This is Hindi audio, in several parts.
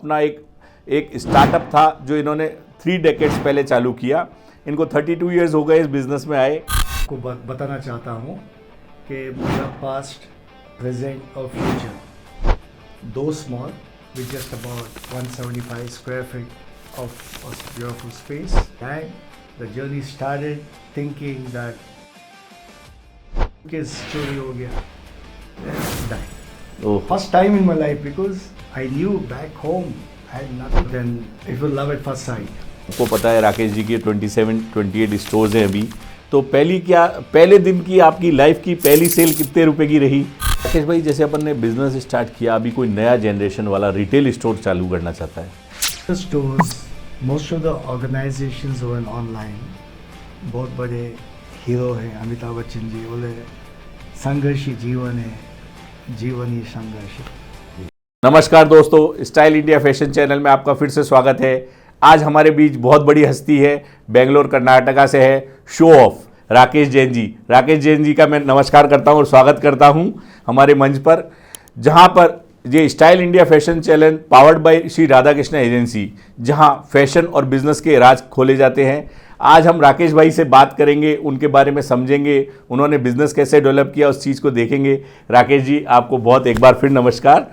अपना एक एक स्टार्टअप था जो इन्होंने 3 डेकेड्स पहले चालू किया। इनको 32 इयर्स हो गए इस बिजनेस में आए। को बताना चाहता हूँ कि मेरा पास्ट, प्रेजेंट और फ्यूचर दो small with just about 175 square feet of beautiful space, and the journey started thinking that किस चोरी हो गया, die. First time in my life because I knew back home I had nothing. Then it was love at first sight. आपको पता है राकेश जी के 27-28 स्टोर्स हैं अभी। तो पहले दिन की आपकी लाइफ की पहली सेल कितने रुपए की रही? राकेश भाई, जैसे अपन ने बिजनेस स्टार्ट किया, अभी कोई नया जनरेशन वाला रिटेल स्टोर चालू करना चाहता है। The stores, most of the organizations were online. बहुत बड़े हीरो हैं अमिताभ बच्चन जी, बोले संघर्ष ही जीवन है, जीवन ही संघर्ष है। नमस्कार दोस्तों, स्टाइल इंडिया फैशन चैनल में आपका फिर से स्वागत है। आज हमारे बीच बहुत बड़ी हस्ती है, बेंगलोर कर्नाटका से है, शो ऑफ राकेश जैन जी। राकेश जैन जी का मैं नमस्कार करता हूं और स्वागत करता हूं हमारे मंच पर, जहां पर ये style India fashion channel powered by Shri Radha Krishna agency, जहां फैशन और बिजनेस के राज खोले जाते हैं। आज हम राकेश भाई से बात करेंगे, उनके बारे में समझेंगे, उन्होंने बिजनेस कैसे डेवलप किया उस चीज़ को देखेंगे। राकेश जी, आपको बहुत एक बार फिर नमस्कार।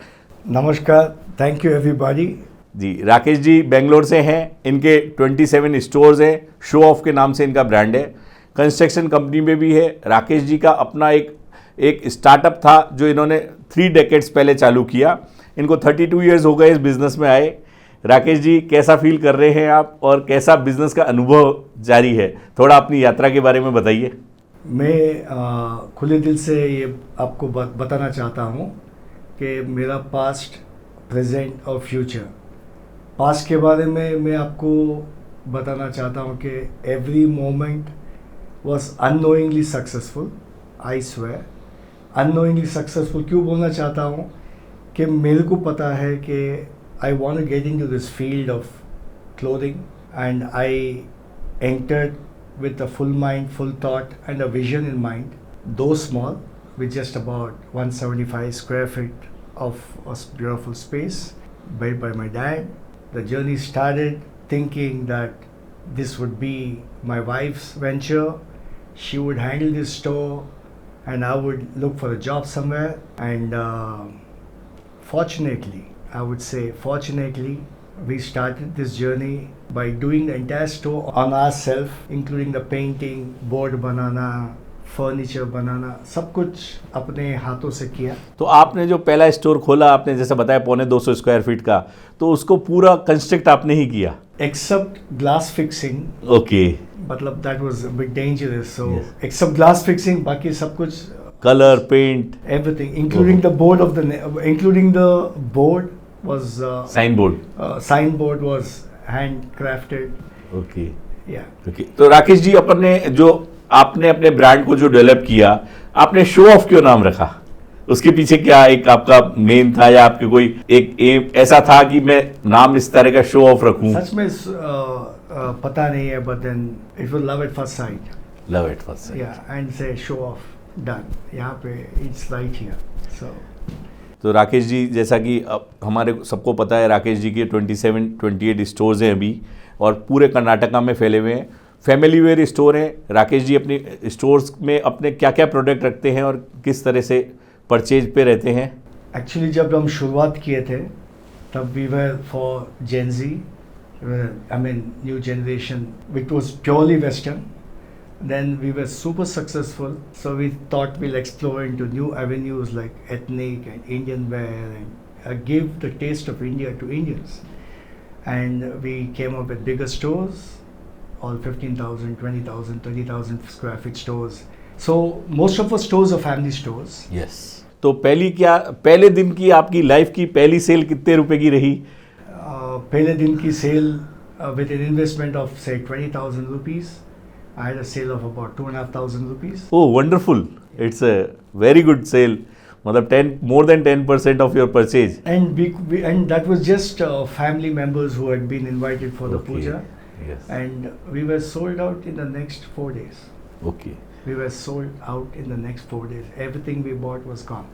नमस्कार, थैंक यू एवरीबॉडी। जी, राकेश जी बेंगलोर से हैं, इनके 27 स्टोर्स हैं, शो ऑफ के नाम से इनका ब्रांड है, कंस्ट्रक्शन कंपनी में भी है। राकेश जी का अपना एक स्टार्टअप था जो इन्होंने 3 डेकेड्स पहले चालू किया। इनको 32 इयर्स हो गए इस बिज़नेस में आए। राकेश जी, कैसा फील कर रहे हैं आप और कैसा बिज़नेस का अनुभव जारी है? थोड़ा अपनी यात्रा के बारे में बताइए। मैं खुले दिल से ये आपको बताना चाहता हूँ कि मेरा पास्ट, प्रेजेंट और फ्यूचर। पास्ट के बारे में मैं आपको बताना चाहता हूँ कि every moment was unknowingly successful, I swear. Unknowingly successful क्यों बोलना चाहता हूँ कि मेरे को पता है कि I want to get in to this field of clothing and I entered with a full mind, full thought and a vision in mind, though small, with just about 175 square feet of a beautiful space built by my dad. The journey started thinking that this would be my wife's venture. She would handle this store and I would look for a job somewhere. And fortunately, I would say fortunately, we started this journey by doing the entire store on ourselves, including the painting, board बनाना, फर्नीचर बनाना, सब कुछ अपने हाथों से किया। तो आपने जो पहला स्टोर खोला, आपने जैसे बताया 250 स्क्वायर फीट का, तो उसको पूरा कंस्ट्रक्ट आपने ही किया? Except glass fixing. ओके। मतलब that was a bit dangerous, so except glass fixing, बाकी सब कुछ colour, paint, everything, including the board of the including the board was signboard. Signboard was handcrafted. Okay. Yeah. Okay. तो राकेश जी, आपने अपने ब्रांड को जो डेवलप किया, आपने शो ऑफ क्यों नाम रखा? उसके पीछे क्या एक आपका मेन था या आपके कोई एक एम ऐसा था कि मैं नाम इस तरह का शो ऑफ रखूं? सच में पता नहीं है, but then it was love at first sight. Love at first sight. Yeah, and say show off done. यहाँ पे it's right here. So. तो राकेश जी, जैसा कि अब हमारे सबको पता है, राकेश जी के 27-28 स्टोर्स हैं अभी और पूरे कर्नाटका में फैले हुए हैं। फैमिली वेयर स्टोर हैं। राकेश जी अपने स्टोर्स में अपने क्या क्या प्रोडक्ट रखते हैं और किस तरह से परचेज पे रहते हैं? एक्चुअली जब हम शुरुआत किए थे तब we were for Gen Z, I mean new generation, which was purely western. Then we were super successful, so we thought we'll explore into new avenues like ethnic and Indian wear and give the taste of India to Indians. And we came up with bigger stores, all 15,000, 20,000, 30,000 square feet stores. So most of our stores are family stores. Yes. तो पहले दिन की आपकी लाइफ की पहली सेल कितने रुपए की रही? पहले दिन की cell with an investment of say 20,000 rupees. I had a sale of about 2,500 rupees. Oh, wonderful! It's a very good sale. मतलब more than 10% of your purchase. And and that was just family members who had been invited for the puja. Yes. And we were sold out in the next 4 days. Okay. We were sold out in the next 4 days. Everything we bought was gone.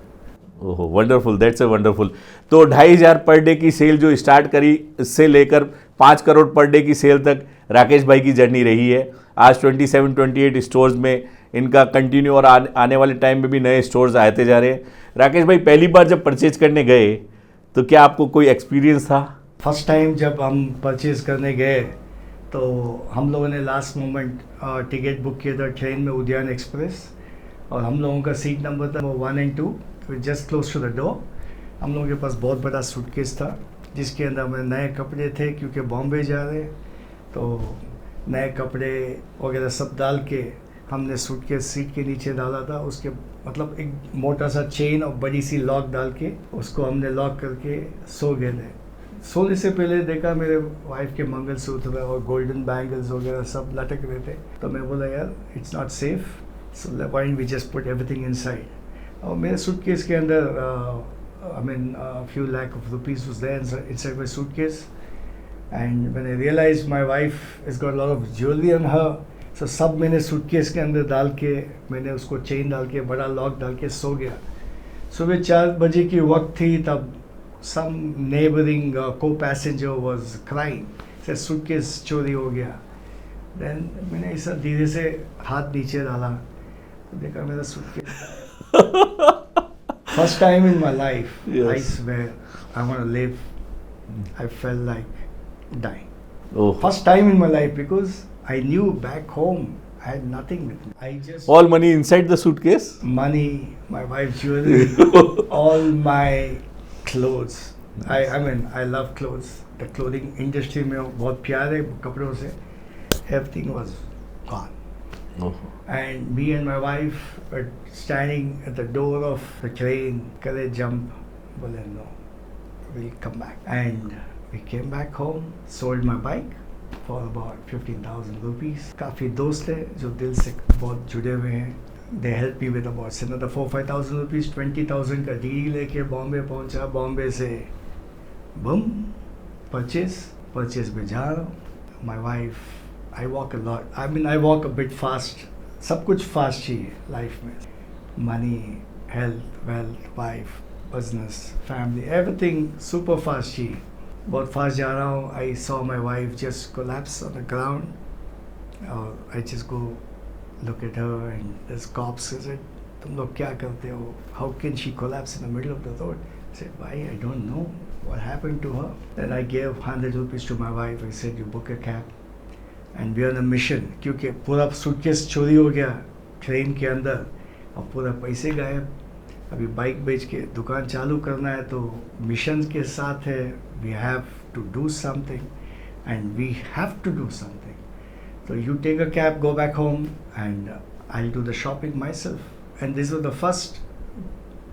ओहो वंडरफुल, दैट्स ए वंडरफुल। तो 2,500 पर डे की सेल जो स्टार्ट करी, इससे लेकर 5 करोड़ पर डे की सेल तक राकेश भाई की जर्नी रही है। आज 27-28 स्टोर्स में इनका कंटिन्यू, और आने वाले टाइम में भी नए स्टोर्स आते जा रहे हैं। राकेश भाई, पहली बार जब परचेज करने गए तो क्या आपको कोई एक्सपीरियंस था? फर्स्ट टाइम जब हम परचेज करने गए तो हम लोगों ने लास्ट मोमेंट टिकट बुक किया था ट्रेन में, उद्यान एक्सप्रेस, और हम लोगों का सीट नंबर था 1 and 2, just close to the door. हम लोगों के पास बहुत बड़ा सूटकेस था जिसके अंदर हमें नए कपड़े थे, क्योंकि बॉम्बे जा रहे, तो नए कपड़े वगैरह सब डाल के हमने सूटकेस सीट के नीचे डाला था। उसके मतलब एक मोटा सा चेन और बड़ी सी लॉक डाल के उसको हमने लॉक करके सो गए थे। सोने से पहले देखा मेरे वाइफ के मंगलसूत्र और गोल्डन बैंगल्स वगैरह सब लटक रहे थे, तो मैं बोला यार it's not safe, so why we just put everything inside. और मेरे सूटकेस के अंदर I mean few lakh of rupees was there inside my suitcase, and when I realized my wife has got a lot of jewelry on her, so सब मैंने सूटकेस के अंदर डाल के, मैंने उसको चेन डाल के बड़ा लॉक डाल के सो गया। सुबह 4 बजे की वक्त थी, तब some neighboring co-passenger was crying, said suitcase चोरी हो गया। then मैंने ऐसा धीरे से हाथ नीचे डाला तो देखा मेरा suitcase. First time in my life, Yes. I swear, I want to live. I felt like dying. Oh, First time in my life, because I knew back home I had nothing with me. I just all money inside the suitcase? money, my wife's jewelry, all my clothes. I mean, I love clothes. The clothing industry में बहुत प्यार है कपड़ों से. Everything was gone. Oh. And me and my wife were standing at the door of the train. Kare jump, bole no, we'll come back. And we came back home, sold my bike for about 15,000 rupees. काफ़ी दोस्त है जो दिल से बहुत जुड़े हुए हैं. They helped me with about another 4-5,000 rupees. 20,000 का डील लेके बॉम्बे पहुंचा. बॉम्बे से बम परचेज में जा रहा हूँ. My wife, I walk a lot. I mean, I walk a bit fast. सब कुछ फास्ट चाहिए लाइफ में. Money, health, wealth, wife, business, family, everything super fast चाहिए. बहुत फास्ट जा रहा हूँ. I saw my wife just collapse on the ground और I just go look at her and this cops said, तुम लोग क्या करते हो? How can she collapse in the middle of the road? I said, why? I don't know what happened to her. Then I gave 100 rupees to my wife. I said, you book a cab. And we are on a mission, क्योंकि पूरा सूटकेस चोरी हो गया ट्रेन के अंदर और पूरा पैसे गायब. अभी बाइक बेच के दुकान चालू करना है, तो मिशन के साथ है. We have to do something and we have to do something. तो you take a cab, go back home and I do the shopping myself. And this was the first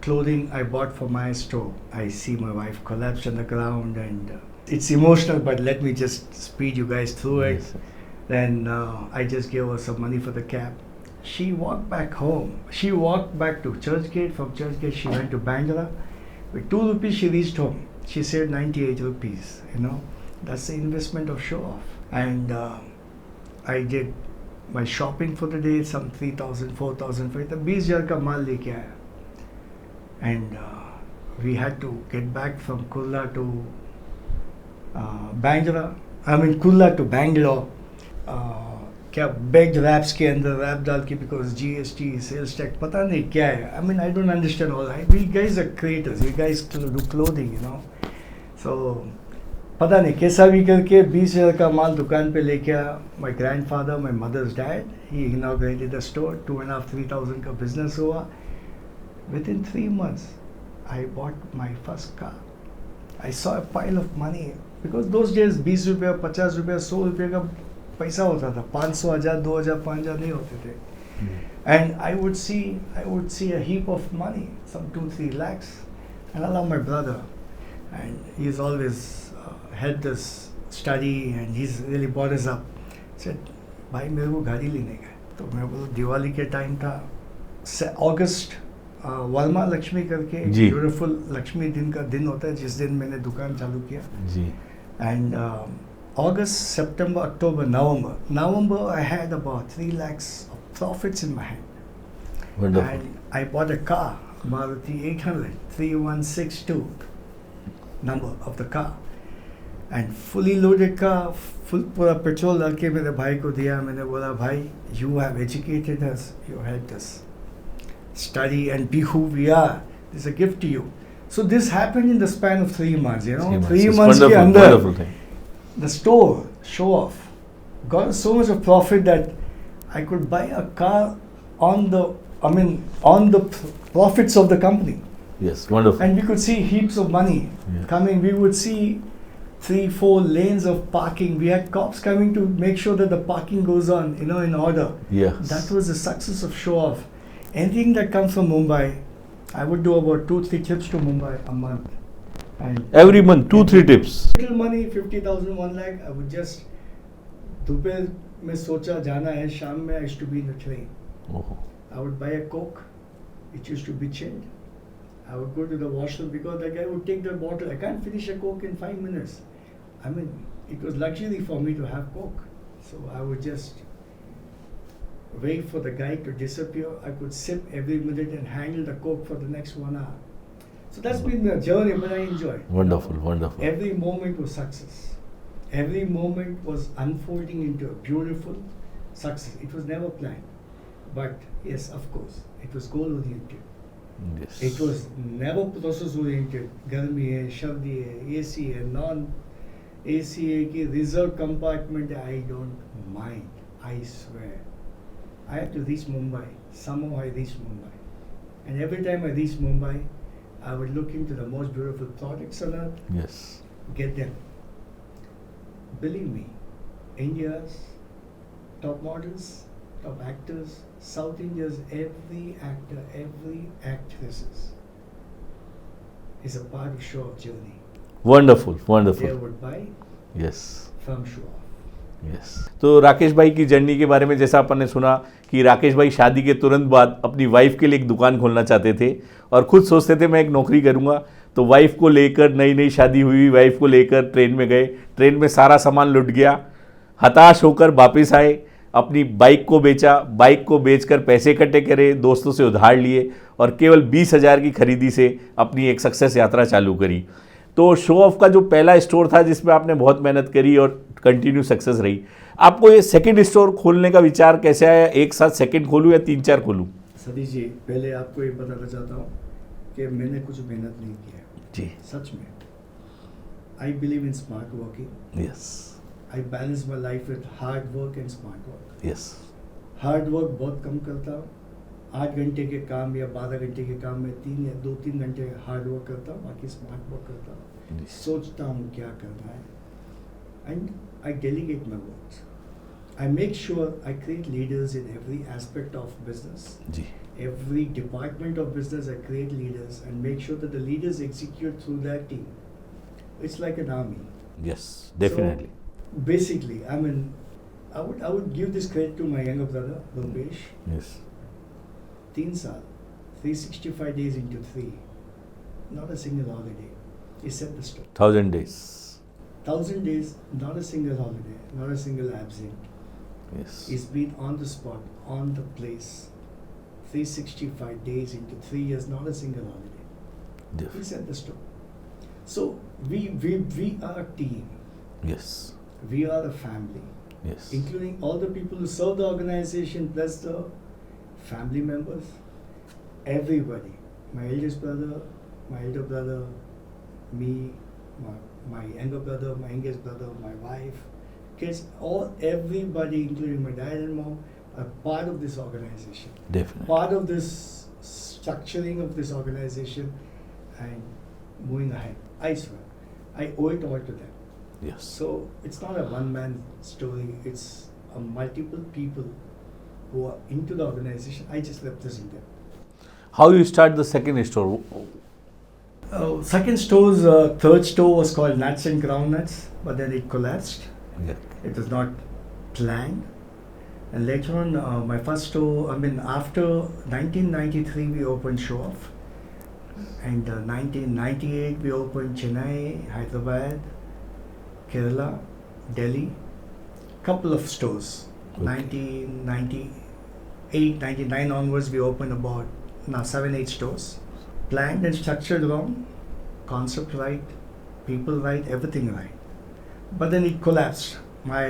clothing I bought for my store. I see my wife collapse on the ground, and it's emotional, but let me just speed you guys through it. Yes. Then I just gave her some money for the cab. She walked back home. She walked back to Churchgate. From Churchgate, she went to Bandra. With 2 rupees, she reached home. She saved 98 rupees. You know, that's the investment of show off. And I did my shopping for the day. Some 3,000, 4,000. 20,000 का माल लेके आया. And we had to get back from Kurla to Bandra. I mean Kurla to Bangalore. क्या बेग्ड रैप्स के अंदर रैप डाल के, बिकॉज GST, सेल्स टैक्स, पता नहीं क्या है. I mean I don't understand all that. We guys are creators, we guys do clothing, you know. So पता नहीं कैसा भी करके 20,000 का माल दुकान पे लेके आया. My grandfather, my mother's dad, he inaugurated the store. 2,500-3,000 का बिजनेस हुआ. Within 3 months, I bought my first car. I saw a pile of money, because those days 20 रुपया, 50 रुपया, 100 रुपये का पैसा होता था. 500, 1000, 2000, 5000 नहीं होते थे. And I would see a heap of money, some 2-3 lakhs. And I love my brother, and he's always helped us study, and he's really brought us up. Said, भाई मेरे को गाड़ी लेने का. तो मैं बोला दिवाली के टाइम था, अगस्त, वर्मा लक्ष्मी करके एक ब्यूटीफुल लक्ष्मी दिन का दिन होता है, जिस दिन मैंने दुकान चालू किया जी. And August, September, October, November I had about 3 lakhs of profits in my hand. Wonderful. And I bought a car, Maruti 800 3162 number of the car, and fully loaded car, full पूरा पेट्रोल डाल के मेरे भाई को दिया. मैंने बोला भाई, you have educated us, you helped us study and be who we are. This is a gift to you. So this happened in the span of 3 months. You know, 3 It's months के wonderful, अंदर wonderful thing. the store show off got so much of profit that I could buy a car on the profits of the company, Yes, wonderful. and we could see heaps of money Yeah. coming. We would see 3-4 lanes of parking. We had cops coming to make sure that the parking goes on, in order. Yes. That was the success of show off. Anything that comes from Mumbai, I would do about 2-3 trips to Mumbai a month, and Every month, 2-3 tips. little money, 50,000, 1 lakh. I would just दोपहर में सोचा जाना है, शाम में I used to be in the train. Oh. I would buy a Coke. It used to be chilled. I would go to the washroom because the guy would take the bottle. I can't finish a Coke in 5 minutes. It was luxury for me to have Coke. So I would just wait for the guy to disappear. I could sip every minute and handle the Coke for the next 1 hour. So that's been the journey, but I enjoy. Wonderful, wonderful. Every moment was success. Every moment was unfolding into a beautiful success. It was never planned. But yes, of course, it was goal oriented. Yes. It was never process oriented. गर्मी है, सर्दी है, AC है, non AC है कि reserved compartment है. I don't mind. I swear. I had to reach Mumbai. Somehow I reached Mumbai. And every time I reached Mumbai, I would look into the most beautiful products on earth, Yes. get them. Believe me, India's top models, top actors, South India's every actor, every actresses is a part of show off journey. Wonderful, They wonderful. would buy Yes. from show off. Yes. तो राकेश भाई की जर्नी के बारे में जैसा अपन ने सुना कि राकेश भाई शादी के तुरंत बाद अपनी वाइफ के लिए एक दुकान खोलना चाहते थे और खुद सोचते थे मैं एक नौकरी करूंगा. तो वाइफ को लेकर, नई नई शादी हुई वाइफ को लेकर ट्रेन में गए. ट्रेन में सारा सामान लुट गया. हताश होकर वापस आए. अपनी बाइक को बेचा. बाइक को बेचकर पैसे इकट्ठे करे, दोस्तों से उधार लिए और केवल 20,000 की खरीदी से अपनी एक सक्सेस यात्रा चालू करी. तो शो ऑफ का जो पहला स्टोर था जिसमें आपने बहुत मेहनत करी और कंटिन्यू सक्सेस रही, आपको ये सेकंड स्टोर खोलने का विचार कैसे आया? एक साथ सेकंड खोलूं या 3-4 खोलूं? सतीश जी, पहले आपको ये बताना चाहता हूँ कि मैंने कुछ मेहनत नहीं किया जी. सच में. I believe in smart working. Yes. I balance my life with hard work and smart work. Yes. Hard work बहुत कम करता हूँ. 8 घंटे के काम या 12 घंटे के काम में 3 या 2-3 घंटे हार्ड वर्क करता हूँ, बाकी स्मार्ट वर्क करता हूँ. सोचता हूँ क्या करना है, and I delegate my works. I make sure I create leaders in every aspect of business. जी. Every department of business, I create leaders and make sure that the leaders execute through their team. It's like an army. Yes, definitely. So, basically, I would give this credit to my younger brother, Rupesh. Yes. 3 साल, 365 days into 3, not a single holiday. He set the store. 1000 days. 1000 days, not a single holiday, not a single absent. Yes. He's been on the spot, on the place. 365 days into 3 years, not a single holiday. He set the store. So we are a team. Yes. We are a family, yes. including all the people who serve the organization, plus the family members, everybody. My eldest brother, my elder brother, me, my younger brother, my youngest brother, my wife, kids, everybody, including my dad and mom, are part of this organization. Definitely. Part of this structuring of this organization and moving ahead. I swear, I owe it all to them. Yes. So it's not a one-man story. It's a multiple people who are into the organization. I just represent them. How you start the second store? Second store's third store was called Nuts and Groundnuts, but then it collapsed. Yeah. It was not planned. And later on, my first store, after 1993, we opened Show Off. And 1998, we opened Chennai, Hyderabad, Kerala, Delhi. Couple of stores. Okay. 1998, 99 onwards, we opened about 7-8 stores. planned and structured wrong, concept right, people right, everything right. But then it collapsed. My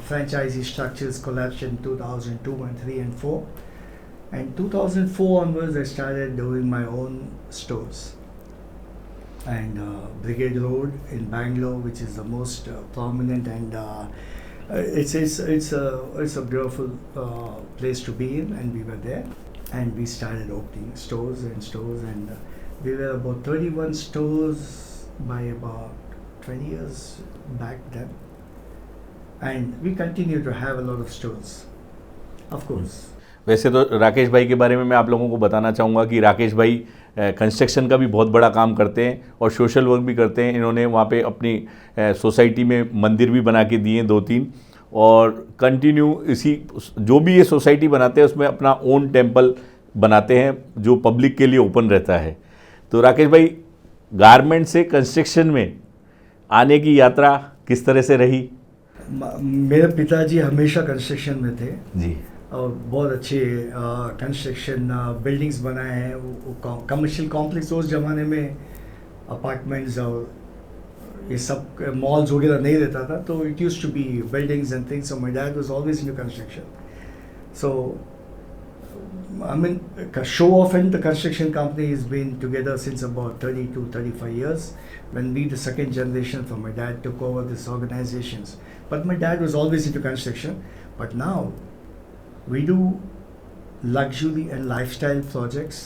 franchisee structures collapsed in 2002 and 3 and 4. And 2004 onwards, I started doing my own stores. And Brigade Road in Bangalore, which is the most prominent, and it's a beautiful place to be in, and we were there, and we started opening stores, and we were about 31 stores by about 20 years back then, and we continue to have a lot of stores, of course. वैसे तो राकेश भाई के बारे में मैं आप लोगों को बताना चाहूँगा कि राकेश भाई कंस्ट्रक्शन का भी बहुत बड़ा काम करते हैं और सोशल वर्क भी करते हैं। इन्होंने वहाँ पे अपनी सोसाइटी में मंदिर भी बना के दिए 2-3, और कंटिन्यू इसी जो भी ये सोसाइटी बनाते हैं उसमें अपना ओन टेम्पल बनाते हैं जो पब्लिक के लिए ओपन रहता है। तो राकेश भाई, गारमेंट से कंस्ट्रक्शन में आने की यात्रा किस तरह से रही? मेरे पिताजी हमेशा कंस्ट्रक्शन में थे जी, और बहुत अच्छे कंस्ट्रक्शन बिल्डिंग्स बनाए हैं। वो कमर्शियल कॉम्प्लेक्स उस ज़माने में अपार्टमेंट्स और ये सब मॉल्स वगैरह नहीं रहता था, तो it used to be buildings and things. So my dad was always into construction. So I mean, Show Off and the construction company has been together since about 30 to 35 years. When we, the second generation from my dad, took over these organizations. But my dad was always into construction. But now, we do luxury and lifestyle projects,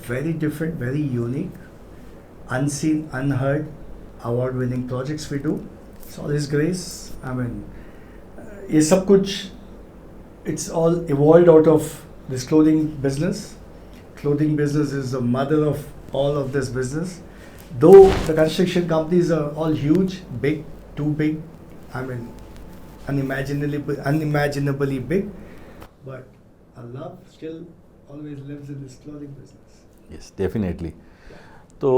very different, very unique, unseen, unheard, award-winning projects we do. It's all His grace. I mean, ये सब कुछ, it's all evolved out of this clothing business. Clothing business is the mother of all of this business. Though the construction companies are all huge, big, too big, I mean, unimaginably big, but our love still always lives in this clothing business. Yes, definitely. तो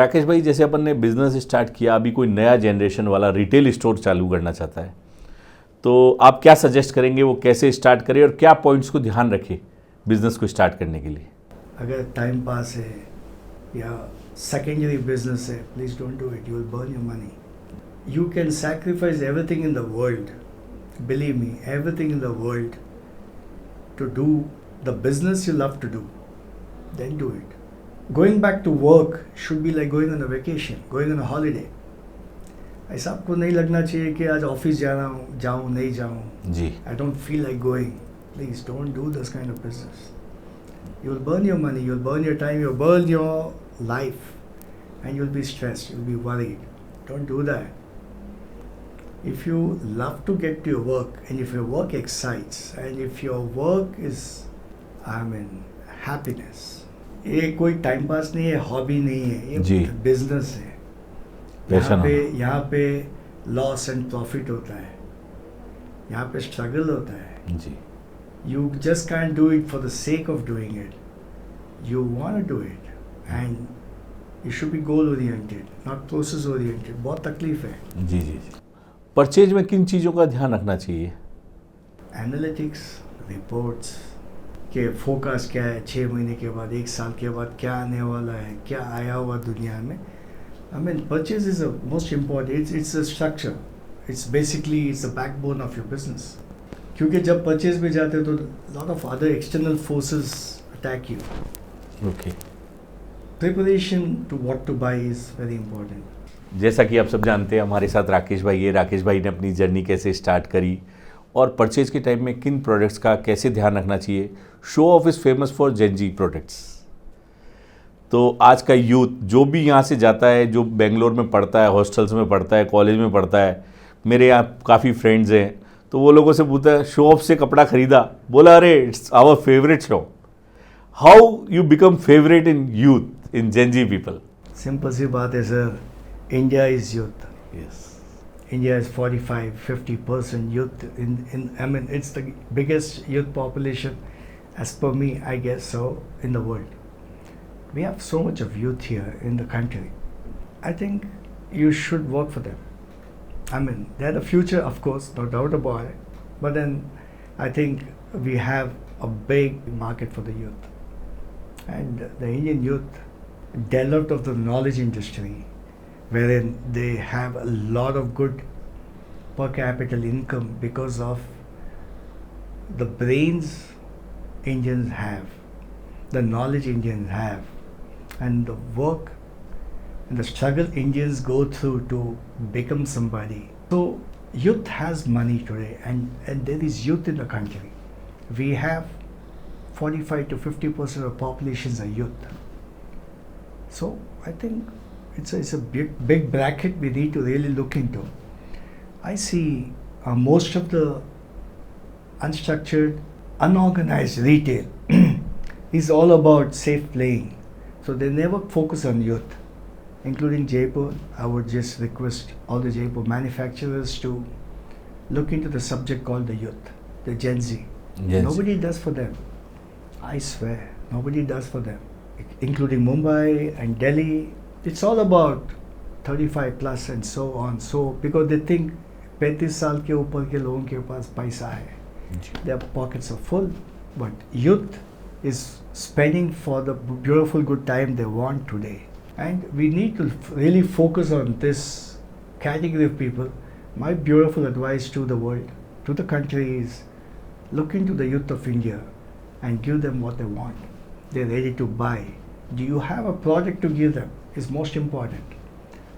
राकेश भाई, जैसे अपन ने बिज़नेस स्टार्ट किया, अभी कोई नया जनरेशन वाला रिटेल स्टोर चालू करना चाहता है, तो आप क्या सजेस्ट करेंगे वो कैसे स्टार्ट करे और क्या पॉइंट्स को ध्यान रखे बिजनेस को स्टार्ट करने के लिए? अगर टाइम पास है या सेकेंडरी बिजनेस है, please don't do it, you will burn your money. You can sacrifice everything in the world, believe me, everything in the world to do the business you love to do, then do it. Going back to work should be like going on a vacation, going on a holiday. ऐसा आपको नहीं लगना चाहिए कि आज ऑफिस जाऊँ नहीं जाऊँ जी, I don't feel like going. Please don't do this kind of business. You will burn your money, you will burn your time, you will burn your life, and you will be stressed, you will be worried. Don't do that. If you love to get to your work, and if your work excites, and if your work is, I mean, happiness, ये कोई टाइम पास नहीं है, हॉबी नहीं है, ये बिजनेस है। यहाँ पे लॉस एंड प्रॉफिट होता है, यहाँ पे स्ट्रगल होता है जी। You just can do it for the sake of doing it, you want to do it, and you should be goal oriented, not process oriented. बहुत तकलीफ है। जी जी जी। परचेज में किन चीज़ों का ध्यान रखना चाहिए? एनालिटिक्स, रिपोर्ट्स के फोकस क्या है, 6 महीने के बाद, 1 साल के बाद क्या आने वाला है, क्या आया हुआ दुनिया में। I mean, purchase is the most important. It's a structure. It's basically the backbone of your business. क्योंकि जब purchase में जाते हो तो lot of other external forces attack you. Okay. Preparation to what to buy is very important. जैसा कि आप सब जानते हैं, हमारे साथ राकेश भाई है। राकेश भाई ने अपनी जर्नी कैसे स्टार्ट करी और परचेज के टाइम में किन प्रोडक्ट्स का कैसे ध्यान रखना चाहिए। Show off is famous for Gen Z products. तो आज का यूथ जो भी यहाँ से जाता है, जो बेंगलोर में पढ़ता है, हॉस्टल्स में पढ़ता है, कॉलेज में पढ़ता है, मेरे यहाँ काफ़ी फ्रेंड्स हैं, तो वो लोगों से पूछता है शो ऑफ से कपड़ा खरीदा, बोला अरे it's our favourite shop. How you become favourite in youth, in Gen Z people? Simple सी बात है sir, India is youth. Yes, India is 45-50% youth in I mean, it's the biggest youth population, as per me, I guess so, in the world. We have so much of youth here in the country. I think you should work for them. I mean, they're the future, of course, no doubt about it. But then I think we have a big market for the youth. And the Indian youth developed of the knowledge industry, wherein they have a lot of good per capita income because of the brains Indians have, the knowledge Indians have, and the work and the struggle Indians go through to become somebody. So youth has money today, and there is youth in the country. We have 45 to 50% of populations are youth. So I think it's a big bracket we need to really look into. I see most of the unstructured, unorganized retail is all about safe playing. So they never focus on youth, including Jaipur. I would just request all the Jaipur manufacturers to look into the subject called the youth, the Gen Z. Yes. Nobody does for them. I swear, nobody does for them, including Mumbai and Delhi. It's all about 35 plus and so on. So because they think 35 साल के ऊपर के लोगों के पास पैसा है, their pockets are full. But youth is spending for the beautiful good time they want today. And we need to really focus on this category of people. My beautiful advice to the world, to the country is look into the youth of India and give them what they want. They're ready to buy. Do you have a product to give them? Is most important.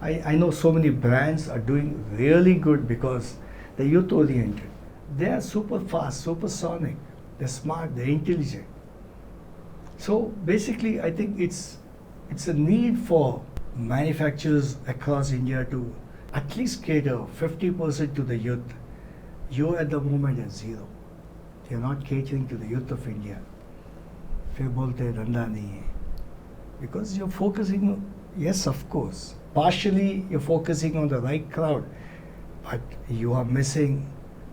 I know so many brands are doing really good because they're youth oriented. They are super fast, supersonic. They're smart, they're intelligent. So basically, I think it's a need for manufacturers across India to at least cater 50% to the youth. You at the moment are zero. You're not catering to the youth of India. फिर बोलते हैं धंधा नहीं है. Because you're focusing, yes, of course. Partially, you're focusing on the right crowd, but you are missing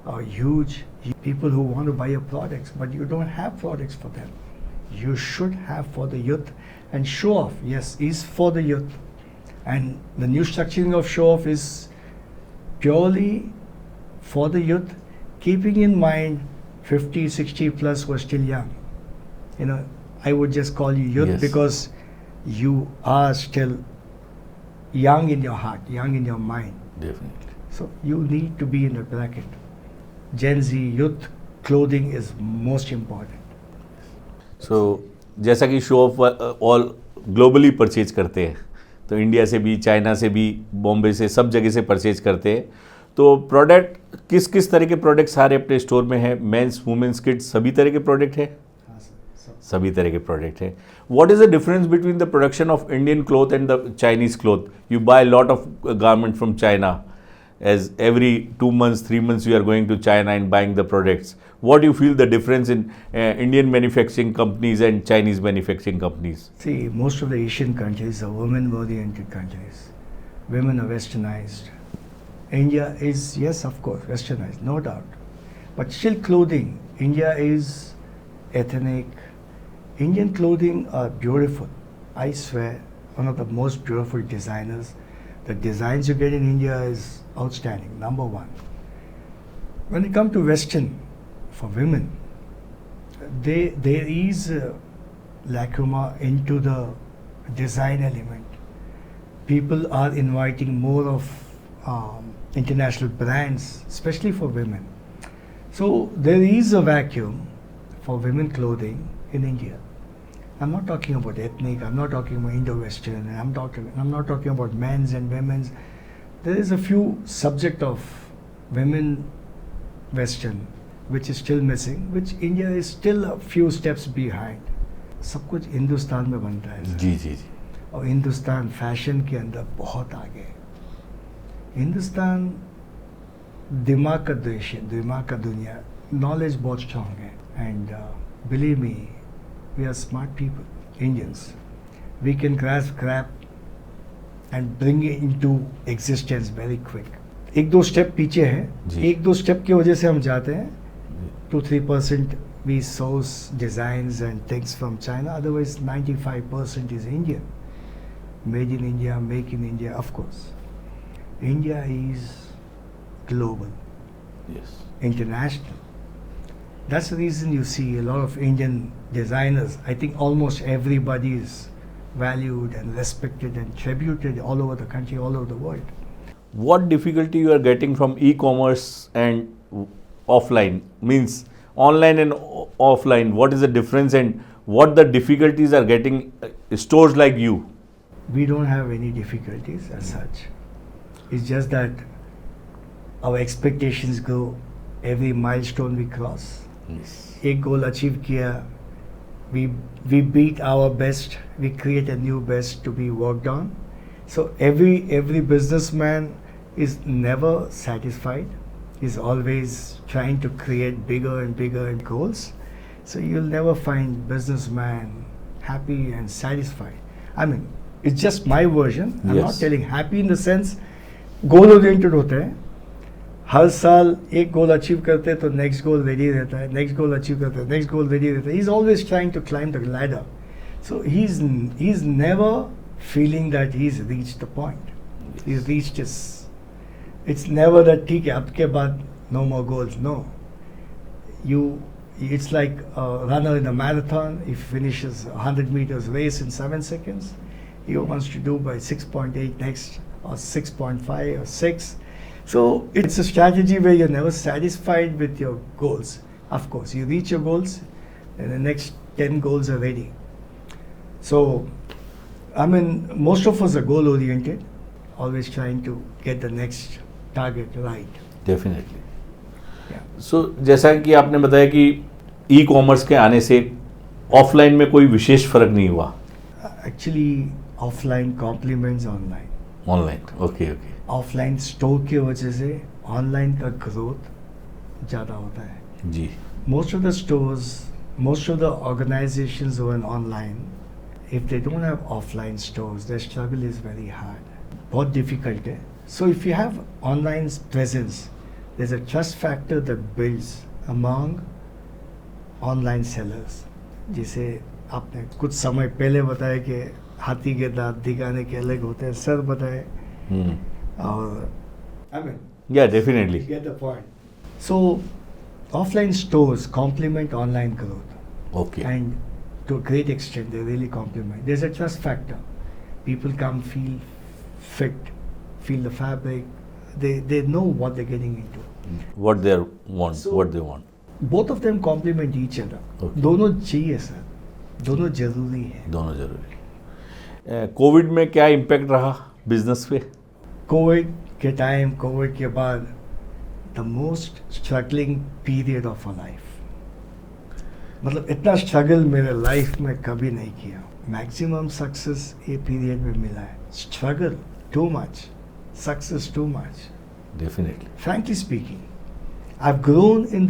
a huge people who want to buy your products, but you don't have products for them. You should have for the youth, and show off, yes, is for the youth. And the new structuring of show off is purely for the youth, keeping in mind 50, 60 plus who are still young. You know, I would just call you youth Yes. because you are still young in your heart, young in your mind. Definitely. So you need to be in the bracket. Gen Z youth clothing is most important. सो जैसा कि show off all globally purchase करते हैं, तो इंडिया से भी, चाइना से भी, बॉम्बे से, सब जगह से परचेज करते हैं. तो प्रोडक्ट किस किस तरह के प्रोडक्ट सारे अपने स्टोर में हैं? मेंस, वुमेन्स, किड्स, सभी तरह के प्रोडक्ट हैं. सभी तरह के प्रोडक्ट हैं. What is the difference between the production of Indian cloth and the Chinese cloth? You buy lot of garment from China, as every 2 months, 3 months you are going to China and buying the products. What do you feel the difference in Indian manufacturing companies and Chinese manufacturing companies? See, most of the Asian countries are women-oriented countries. Women are westernized. India is, yes, of course, westernized, no doubt. But still clothing, India is ethnic. Indian clothing are beautiful. I swear, one of the most beautiful designers. The designs you get in India is outstanding, number one. When it comes to Western, for women, there is lacuna into the design element. People are inviting more of international brands, especially for women. So there is a vacuum for women clothing in India. I'm not talking about ethnic, I'm not talking about Indo-Western, I'm not talking about men's and women's. There is a few subject of women Western which is still missing, which India is still a few steps behind. सब कुछ हिंदुस्तान में बनता है जी जी जी. और हिंदुस्तान फैशन के अंदर बहुत आगे है. हिंदुस्तान दिमाग का देश है, दिमाग का दुनिया, नॉलेज बहुत स्ट्रांग है. And believe me, we are smart people, Indians. We can grasp crap and bring it into existence very quick. एक दो स्टेप पीछे है, एक दो स्टेप की वजह से हम जाते हैं. 2-3% we source designs and things from China. Otherwise, 95% is Indian. Made in India, make in India, of course. India is global, Yes. international. That's the reason you see a lot of Indian designers. I think almost everybody is valued and respected and tributed all over the country, all over the world. What difficulty you are getting from e-commerce and offline, means online and offline? What is the difference and what the difficulties are getting stores like you? We don't have any difficulties as such. It's just that our expectations grow every milestone we cross. Yes. एक goal achieve किया, we beat our best, we create a new best to be worked on. So every businessman is never satisfied. He's always trying to create bigger and bigger goals. So you'll never find businessman happy and satisfied. I mean, it's just my version. I'm Yes. not telling happy in the sense goal oriented होते हैं. हर साल एक गोल अचीव करते हैं तो नेक्स्ट गोल रेडी रहता है, नेक्स्ट गोल अचीव करते हैं, नेक्स्ट गोल रेडी रहता है. He is always trying to climb the ladder. So he is never feeling that he is reached the point. He is reached his. It's never that ठीक है अब के बाद no more goals. No, you it's like a runner in a marathon. He finishes 100 meters race in 7 seconds. He wants to do by 6.8 next, or 6.5 or 6. So it's a strategy where you're never satisfied with your goals. Of course, you reach your goals and the next 10 goals are ready. So, I mean, most of us are goal oriented, always trying to get the next target right. Definitely. Yeah. सो जैसा कि आपने बताया कि ई कॉमर्स के आने से ऑफलाइन में कोई विशेष फर्क नहीं हुआ. Actually, offline complements online. Online. Okay okay. Offline store की वजह से ऑनलाइन का ग्रोथ ज़्यादा होता है. जी. Most of the stores, most of the organizations who are online, if they don't have offline stores, their struggle is very hard. बहुत difficult है. So if you have online presence, there's a trust factor that builds among online sellers. जिसे आपने कुछ समय पहले बताया कि हाथी के दांत दिखाने के अलग होते हैं, सर बताए. और I mean, या definitely. you get the point. So offline stores complement online growth. Okay. And to a great extent, they really complement. There's a trust factor. People come, feel fit, feel the fabric. They know what they're getting into. What they want, So- what they want. Both of them complement each other. Okay. दोनों चाहिए सर, दोनों जरूरी है. दोनों जरूरी. कोविड में क्या इम्पैक्ट रहा बिजनेस पे? कोविड के टाइम, कोविड के बाद, the most struggling period of a life. मतलब इतना स्ट्रगल मेरे लाइफ में कभी नहीं किया. मैक्सिमम सक्सेस ये पीरियड में मिला है. Struggle too much, success too much. Definitely. Frankly speaking, I've grown in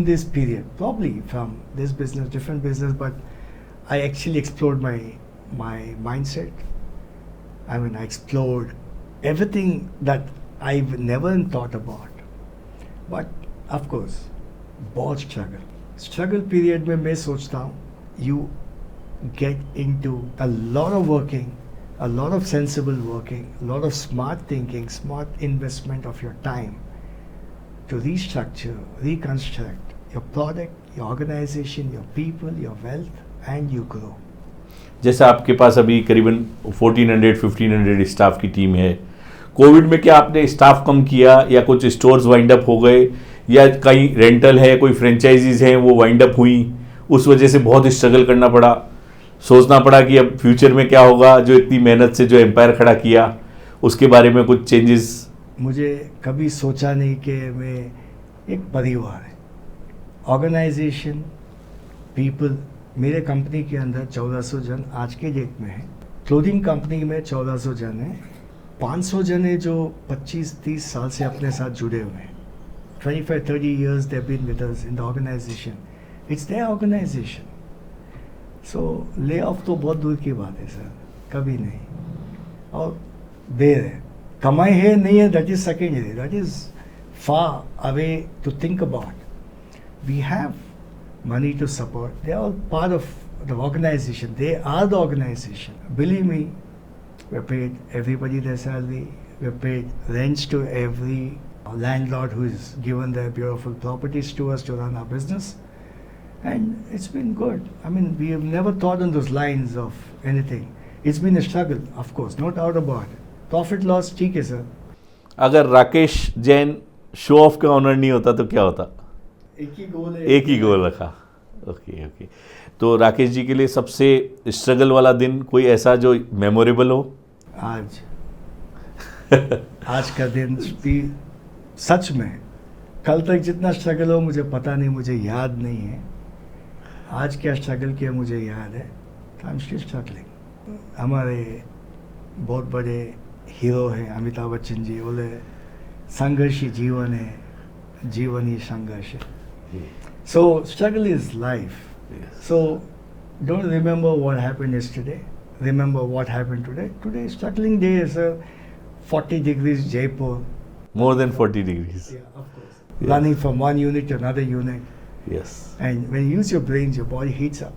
this period, probably from this business, different business, but I actually explored my mindset. I mean, I explored everything that I've never thought about. But of course, बहुत struggle period में मैं सोचता हूँ, you get into a lot of working, a lot of sensible working, a lot of smart thinking, smart investment of your time to restructure, reconstruct your product, your organization, your people, your wealth, and you grow. जैसा आपके पास अभी करीबन 1400-1500 स्टाफ की टीम है, कोविड में क्या आपने स्टाफ कम किया या कुछ स्टोर्स वाइंड अप हो गए या कहीं रेंटल है, कोई फ्रेंचाइजीज हैं वो वाइंड अप हुई, उस वजह से बहुत स्ट्रगल करना पड़ा, सोचना पड़ा कि अब फ्यूचर में क्या होगा, जो इतनी मेहनत से जो एम्पायर खड़ा किया उसके बारे में कुछ चेंजेस? मुझे कभी सोचा नहीं कि मैं एक परिवार है, ऑर्गेनाइजेशन, पीपल. मेरे कंपनी के अंदर 1400 जन आज के डेट में है. क्लोथिंग कंपनी में 1400 जन है. 500 जन है जो 25-30 साल से अपने साथ जुड़े हुए हैं. 25-30 years they've been with us in the organization. It's their organization. So lay off तो बहुत दूर की बात है सर, कभी नहीं. और देर है, कमाई है नहीं है, that is secondary, that is far away to think about. We have money to support. They are all part of the organization. They are the organization. Believe me, we're paid everybody their salary. We're paid rents to every landlord who has given their beautiful properties to us to run our business. And it's been good. I mean, we have never thought on those lines of anything. It's been a struggle, of course, no doubt about it. Profit loss, ठीक है सर. अगर राकेश जैन शो ऑफ का ऑनर नहीं होता तो क्या होता? एक ही गोल है. एक ही गोल रखा. Okay okay. तो राकेश जी के लिए सबसे स्ट्रगल वाला दिन कोई ऐसा जो मेमोरेबल हो? आज का दिन भी सच में कल तक जितना स्ट्रगल हो मुझे पता नहीं, मुझे याद नहीं है. आज क्या स्ट्रगल किया मुझे याद है. I am still struggling. हमारे बहुत बड़े हीरो हैं अमिताभ बच्चन जी, बोले संघर्ष ही जीवन है, जीवन ही संघर्ष है. सो struggle is life. So don't remember what happened yesterday, remember what happened today. Today is struggling day, sir. 40 degrees Jaipur. More than 40 degrees. Yeah, of course. Yeah. Running from one unit to another unit. Yes. And when you use your brains, your body heats up.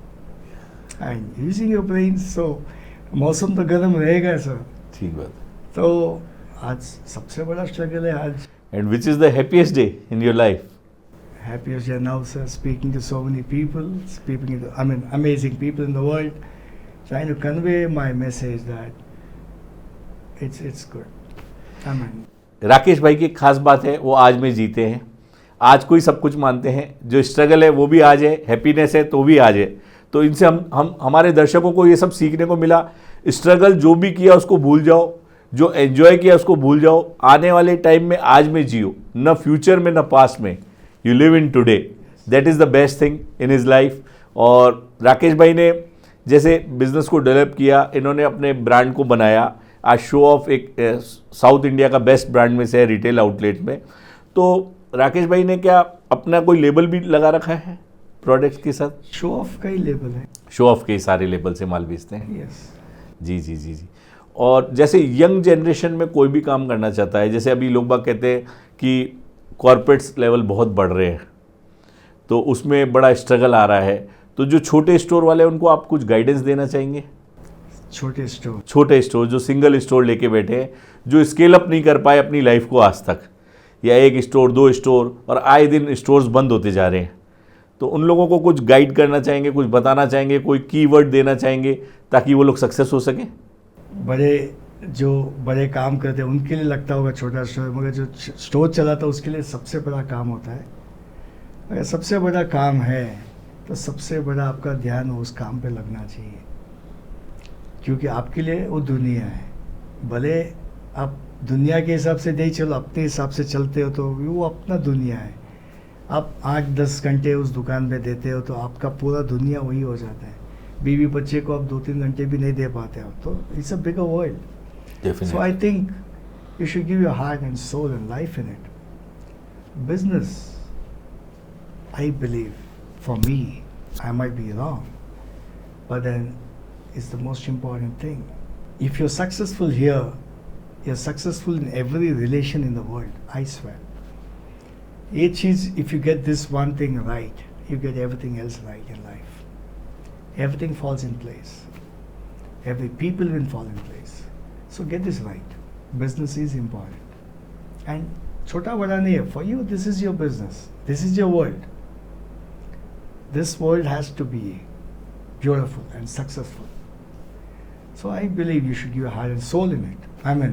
And using your brains, so मौसम तो गर्म रहेगा सर. ठीक बात. तो आज सबसे बड़ा स्ट्रगल है आज. And which is the happiest day in your life? Happiest day now, sir. Speaking to so many people, speaking to amazing people in the world. Trying to convey my message that it's good. I mean, Rakesh भाई की खास बात है वो आज में जीते हैं. आज कोई सब कुछ मानते हैं. जो स्ट्रगल है वो भी आज है, हैप्पीनेस है तो भी आज है. तो इनसे हम हमारे दर्शकों को ये सब सीखने को मिला. स्ट्रगल जो भी किया उसको भूल जाओ, जो एंजॉय किया उसको भूल जाओ. आने वाले टाइम में आज में जियो, न फ्यूचर में न पास्ट में. You live in today. That is the best thing in his life. और राकेश भाई ने जैसे बिज़नेस को डेवलप किया, इन्होंने अपने ब्रांड को बनाया. आज शो ऑफ एक साउथ इंडिया का बेस्ट ब्रांड में से है रिटेल आउटलेट में. तो राकेश भाई ने क्या अपना कोई लेबल भी लगा रखा है प्रोडक्ट्स के साथ? शो ऑफ का ही लेबल है. शो ऑफ के सारे लेबल से माल बेचते हैं. यस. जी जी जी जी. और जैसे यंग जनरेशन में कोई भी काम करना चाहता है, जैसे अभी लोग बाग कहते हैं कि कॉर्पोरेट्स लेवल बहुत बढ़ रहे हैं, तो उसमें बड़ा स्ट्रगल आ रहा है. तो जो छोटे स्टोर वाले उनको आप कुछ गाइडेंस देना चाहेंगे? छोटे स्टोर जो सिंगल स्टोर लेके बैठे हैं, जो स्केल अप नहीं कर पाए अपनी लाइफ को आज तक, या एक स्टोर 2 स्टोर और आए दिन स्टोर्स बंद होते जा रहे हैं, तो उन लोगों को कुछ गाइड करना चाहेंगे, कुछ बताना चाहेंगे, कोई कीवर्ड देना चाहेंगे ताकि वो लोग सक्सेस हो सकें? बड़े काम करते हैं उनके लिए लगता होगा छोटा स्टोर, मगर जो स्टोर चलाता है उसके लिए सबसे बड़ा काम होता है. अगर सबसे बड़ा काम है तो सबसे बड़ा आपका ध्यान उस काम पे लगना चाहिए, क्योंकि आपके लिए वो दुनिया है. भले आप दुनिया के हिसाब से नहीं चलो, अपने हिसाब से चलते हो तो वो अपना दुनिया है. आप 8-10 घंटे उस दुकान पे देते हो तो आपका पूरा दुनिया वही हो जाता है. बीवी बच्चे को आप 2-3 घंटे भी नहीं दे पाते हो तो it's a bigger world. So I think you should give your heart and soul and life in it. Business, I believe, for me, I might be wrong, but then it's the most important thing. If you're successful here, you're successful in every relation in the world, I swear. Each is, if you get this one thing right, you get everything else right in life. Everything falls in place. Every people will fall in place. So get this right. Business is important. And chota bada nahi hai. For you, this is your business. This is your world. This world has to be beautiful and successful. So I believe you should give your heart and soul in it. I mean,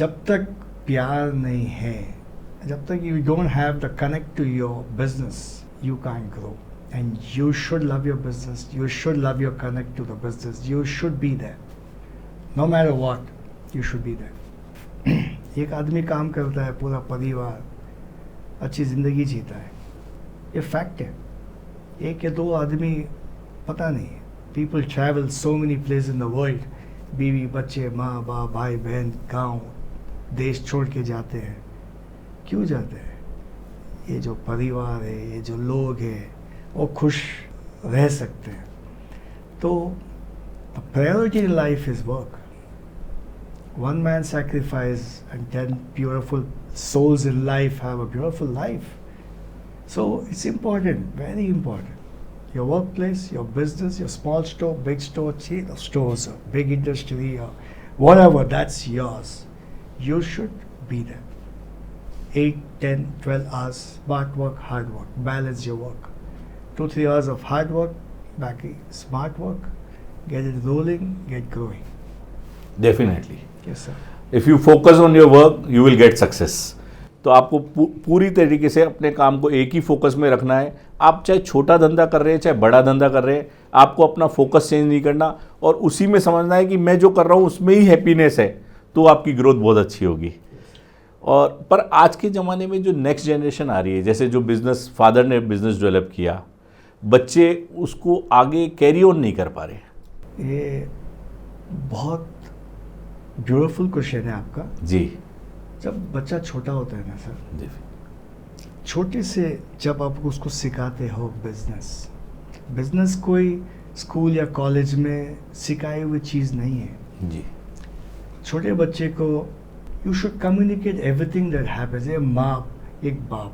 जब तक प्यार नहीं है, जब तक you don't have the connect to your business, you can't grow. And you should love your business. You should love your connect to the business. You should be there. No matter what, you should be there. एक आदमी काम करता है, पूरा परिवार अच्छी ज़िंदगी जीता है, ये फैक्ट है. एक या 2 आदमी पता नहीं. People travel so many place in the world. बीवी बच्चे, माँ बाप, भाई बहन, गांव, देश छोड़ के जाते हैं. क्यों जाते हैं? ये जो परिवार है, ये जो लोग हैं, वो खुश रह सकते हैं. तो priority in life is work. One man sacrifice and 10 beautiful souls in life have a beautiful life. So it's important, very important. Your workplace, your business, your small store, big store, chain of stores, or big industry, or whatever, that's yours. You should be there. 8, 10, 12 hours, smart work, hard work. Balance your work. 2-3 hours of hard work, back smart work, get it rolling, get growing. Definitely Yes, sir. If you focus on your work you will get success. तो आपको पूरी तरीके से अपने काम को एक ही फोकस में रखना है। आप चाहे छोटा धंधा कर रहे हैं चाहे बड़ा धंधा कर रहे हैं, आपको अपना फोकस चेंज नहीं करना और उसी में समझना है कि मैं जो कर रहा हूँ उसमें ही हैप्पीनेस है, तो आपकी ग्रोथ बहुत अच्छी होगी। और पर आज के ज़माने में जो नेक्स्ट जनरेशन आ रही है, जैसे जो बिज़नेस फादर ने बिज़नेस डेवलप किया, बच्चे उसको आगे कैरी ऑन नहीं कर पा रहे। ये बहुत ब्यूटीफुल क्वेश्चन है आपका। जी जब बच्चा छोटा होता है ना सर, जी छोटे से जब आप उसको सिखाते हो बिजनेस कोई स्कूल या कॉलेज में सिखाई हुई चीज़ नहीं है। जी छोटे बच्चे को you should communicate everything that happens. एक माँ एक बाप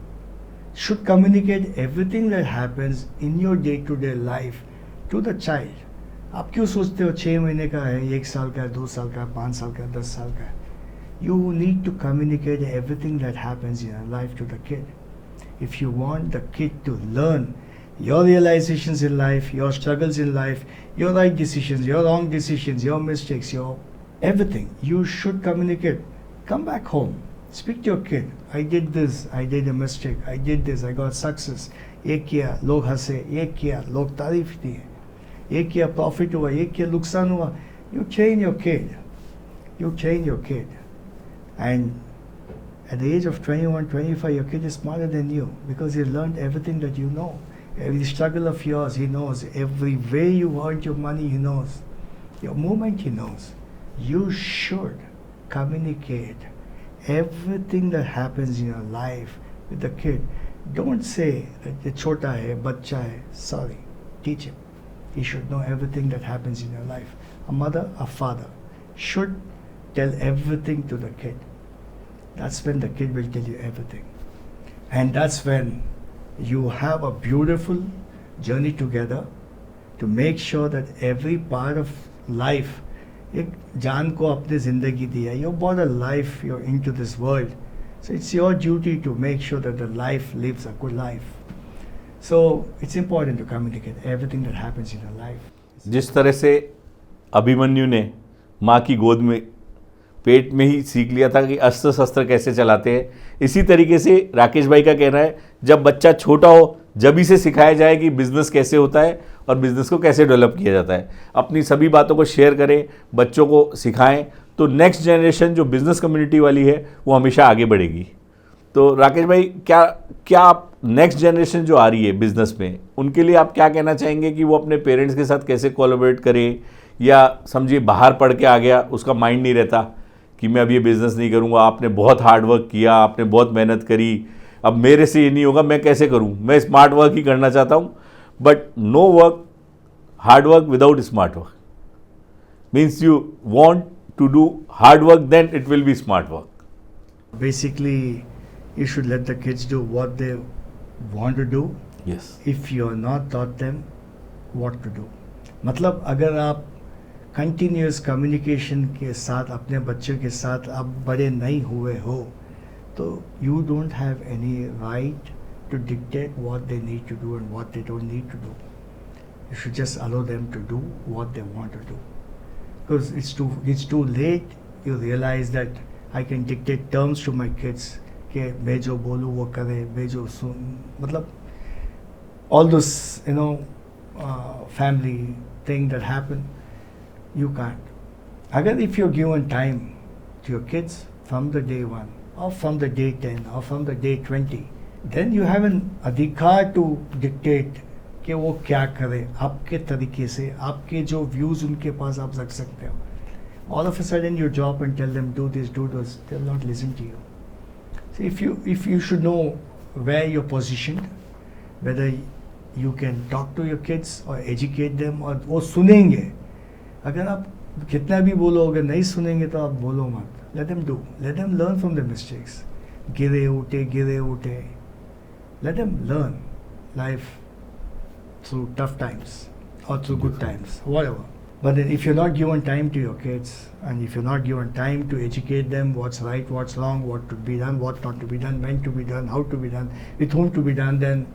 should communicate everything that happens in your day to day life to the child. आप क्यों सोचते हो 6 महीने का है, 1 साल का, 2 साल का, 5 साल का, 10 साल का? You need to communicate everything that happens in your life to the kid. If you want the kid to learn your realizations in life, your struggles in life, your right decisions, your wrong decisions, your mistakes, your everything, you should communicate. Come back home. Speak to your kid. I did this, I did a mistake, I did this, I got success. ये किया, लोग हंसे, ये किया, लोग तारीफ दिए, ये किया, प्रॉफिट हुआ, ये किया, नुकसान हुआ. You train your kid. You train your kid. And at the age of 21, 25, your kid is smarter than you because he learned everything that you know. Every struggle of yours, he knows. Every way you earned your money, he knows. Your movement, he knows. You should communicate everything that happens in your life with the kid. Don't say that the chota hai, bachcha hai. Sorry. Teach him. He should know everything that happens in your life. A mother, a father should tell everything to the kid. That's when the kid will tell you everything. And that's when you have a beautiful journey together to make sure that every part of life, एक जान को अपनी ज़िंदगी दिया, you bought a life, you're into this world. So it's your duty to make sure that the life lives a good life. So it's important to communicate everything that happens in your life. जिस तरह से अभिमन्यु ने माँ की गोद में पेट में ही सीख लिया था कि अस्त्र शस्त्र कैसे चलाते हैं, इसी तरीके से राकेश भाई का कहना है जब बच्चा छोटा हो जब इसे सिखाया जाए कि बिज़नेस कैसे होता है और बिज़नेस को कैसे डेवलप किया जाता है। अपनी सभी बातों को शेयर करें, बच्चों को सिखाएं, तो नेक्स्ट जनरेशन जो बिज़नेस कम्युनिटी वाली है वो हमेशा आगे बढ़ेगी। तो राकेश भाई, क्या आप नेक्स्ट जनरेशन जो आ रही है बिज़नेस में, उनके लिए आप क्या कहना चाहेंगे कि वो अपने पेरेंट्स के साथ कैसे कोलैबोरेट करें? या समझिए बाहर पढ़ के आ गया, उसका माइंड नहीं रहता कि मैं अब ये बिज़नेस नहीं करूँगा, आपने बहुत हार्ड वर्क किया, आपने बहुत मेहनत करी, अब मेरे से ये नहीं होगा, मैं कैसे करूँ? मैं स्मार्ट वर्क ही करना चाहता हूँ, but no work hard work without smart work means you want to do hard work, then it will be smart work. Basically, you should let the kids do what they want to do. Yes. If you are not taught them what to do. मतलब अगर आप कंटिन्यूस कम्युनिकेशन के साथ अपने बच्चों के साथ आप बड़े नहीं हुए हो, तो you don't have any right to dictate what they need to do and what they don't need to do. You should just allow them to do what they want to do. Because it's too late. You realize that I can dictate terms to my kids. कि मैं जो बोलूँ वो करे, मैं जो सुन, मतलब all those family thing that happen, you can't. Agar if you're given time to your kids from the day 1 or from the day 10 or from the day 20, then you have an adhikar to dictate कि वो क्या करे आपके तरीके से, आपके जो व्यूज़ उनके पास आप रख सकते हो. All of a sudden you drop and tell them do this, do those, they'll not listen to you. So if you should know where you're positioned, whether you can talk to your kids or educate them, और वो सुनेंगे. अगर आप कितना भी बोलो, अगर नहीं सुनेंगे तो आप बोलो मत. Let them do. Let them learn from their mistakes. गिरे उठे. Let them learn life through tough times or through good times, whatever. But then if you're not given time to your kids, and if you're not given time to educate them what's right, what's wrong, what to be done, what not to be done, when to be done, how to be done, with whom to be done, then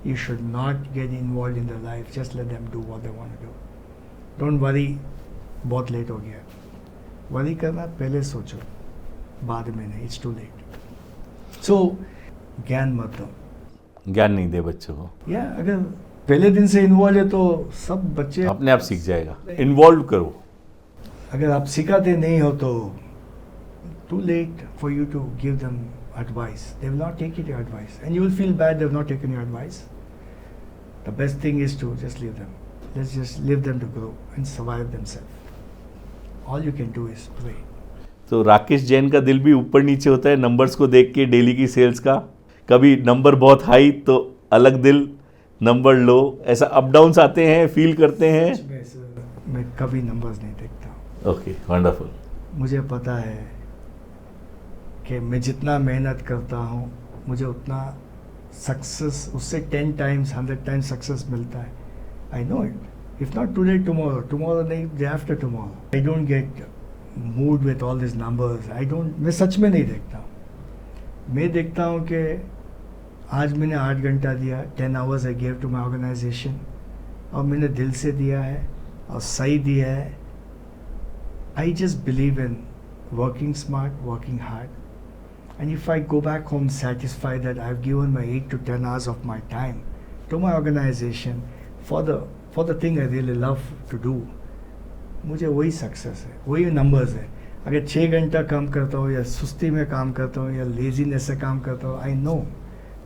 you should not get involved in their life. Just let them do what they want to do. Don't worry, बहुत लेट हो गया. वरी करना पहले सोचो, बाद में नहीं. It's too late. So ज्ञान मत दो. ज्ञान नहीं दे बच्चों को. या अगर पहले दिन से इन्वॉल्व है तो सब बच्चे अपने आप सीख जाएगा. इन्वॉल्व करो. अगर आप सिखाते नहीं हो तो too late for you to give them advice. They will not take your advice, and you will feel bad they have not taken your advice. The best thing is to just leave them. Let's just leave them to grow and survive themselves. All you can do is pray. तो राकेश जैन का दिल भी ऊपर नीचे होता है नंबर्स को देख के, डेली की सेल्स का. कभी नंबर बहुत हाई तो अलग दिल, नंबर लो, ऐसा अप डाउन्स आते हैं, फील करते हैं. मैं कभी नंबर्स नहीं देखता. Okay, wonderful. मुझे पता है कि मैं जितना मेहनत करता हूँ मुझे उतना सक्सेस, उससे 10 टाइम्स 100 टाइम्स सक्सेस मिलता है. I know it. If not today tomorrow, tomorrow नहीं, day after tomorrow. I don't get mood with all this numbers. I don't, मैं सच में नहीं देखता. मैं देखता हूँ कि आज मैंने 8 घंटा दिया, 10 hours I give to my organisation, और मैंने दिल से दिया है और सही दिया है. I just believe in working smart, working hard. And if I go back home satisfied that I've given my 8 to 10 hours of my time to my organization for the thing I really love to do, मुझे वही सक्सेस है, वही नंबर्स है. अगर 6 घंटा काम करता हूँ या सुस्ती में काम करता हूँ या लेजीनेस से काम करता हूँ, I know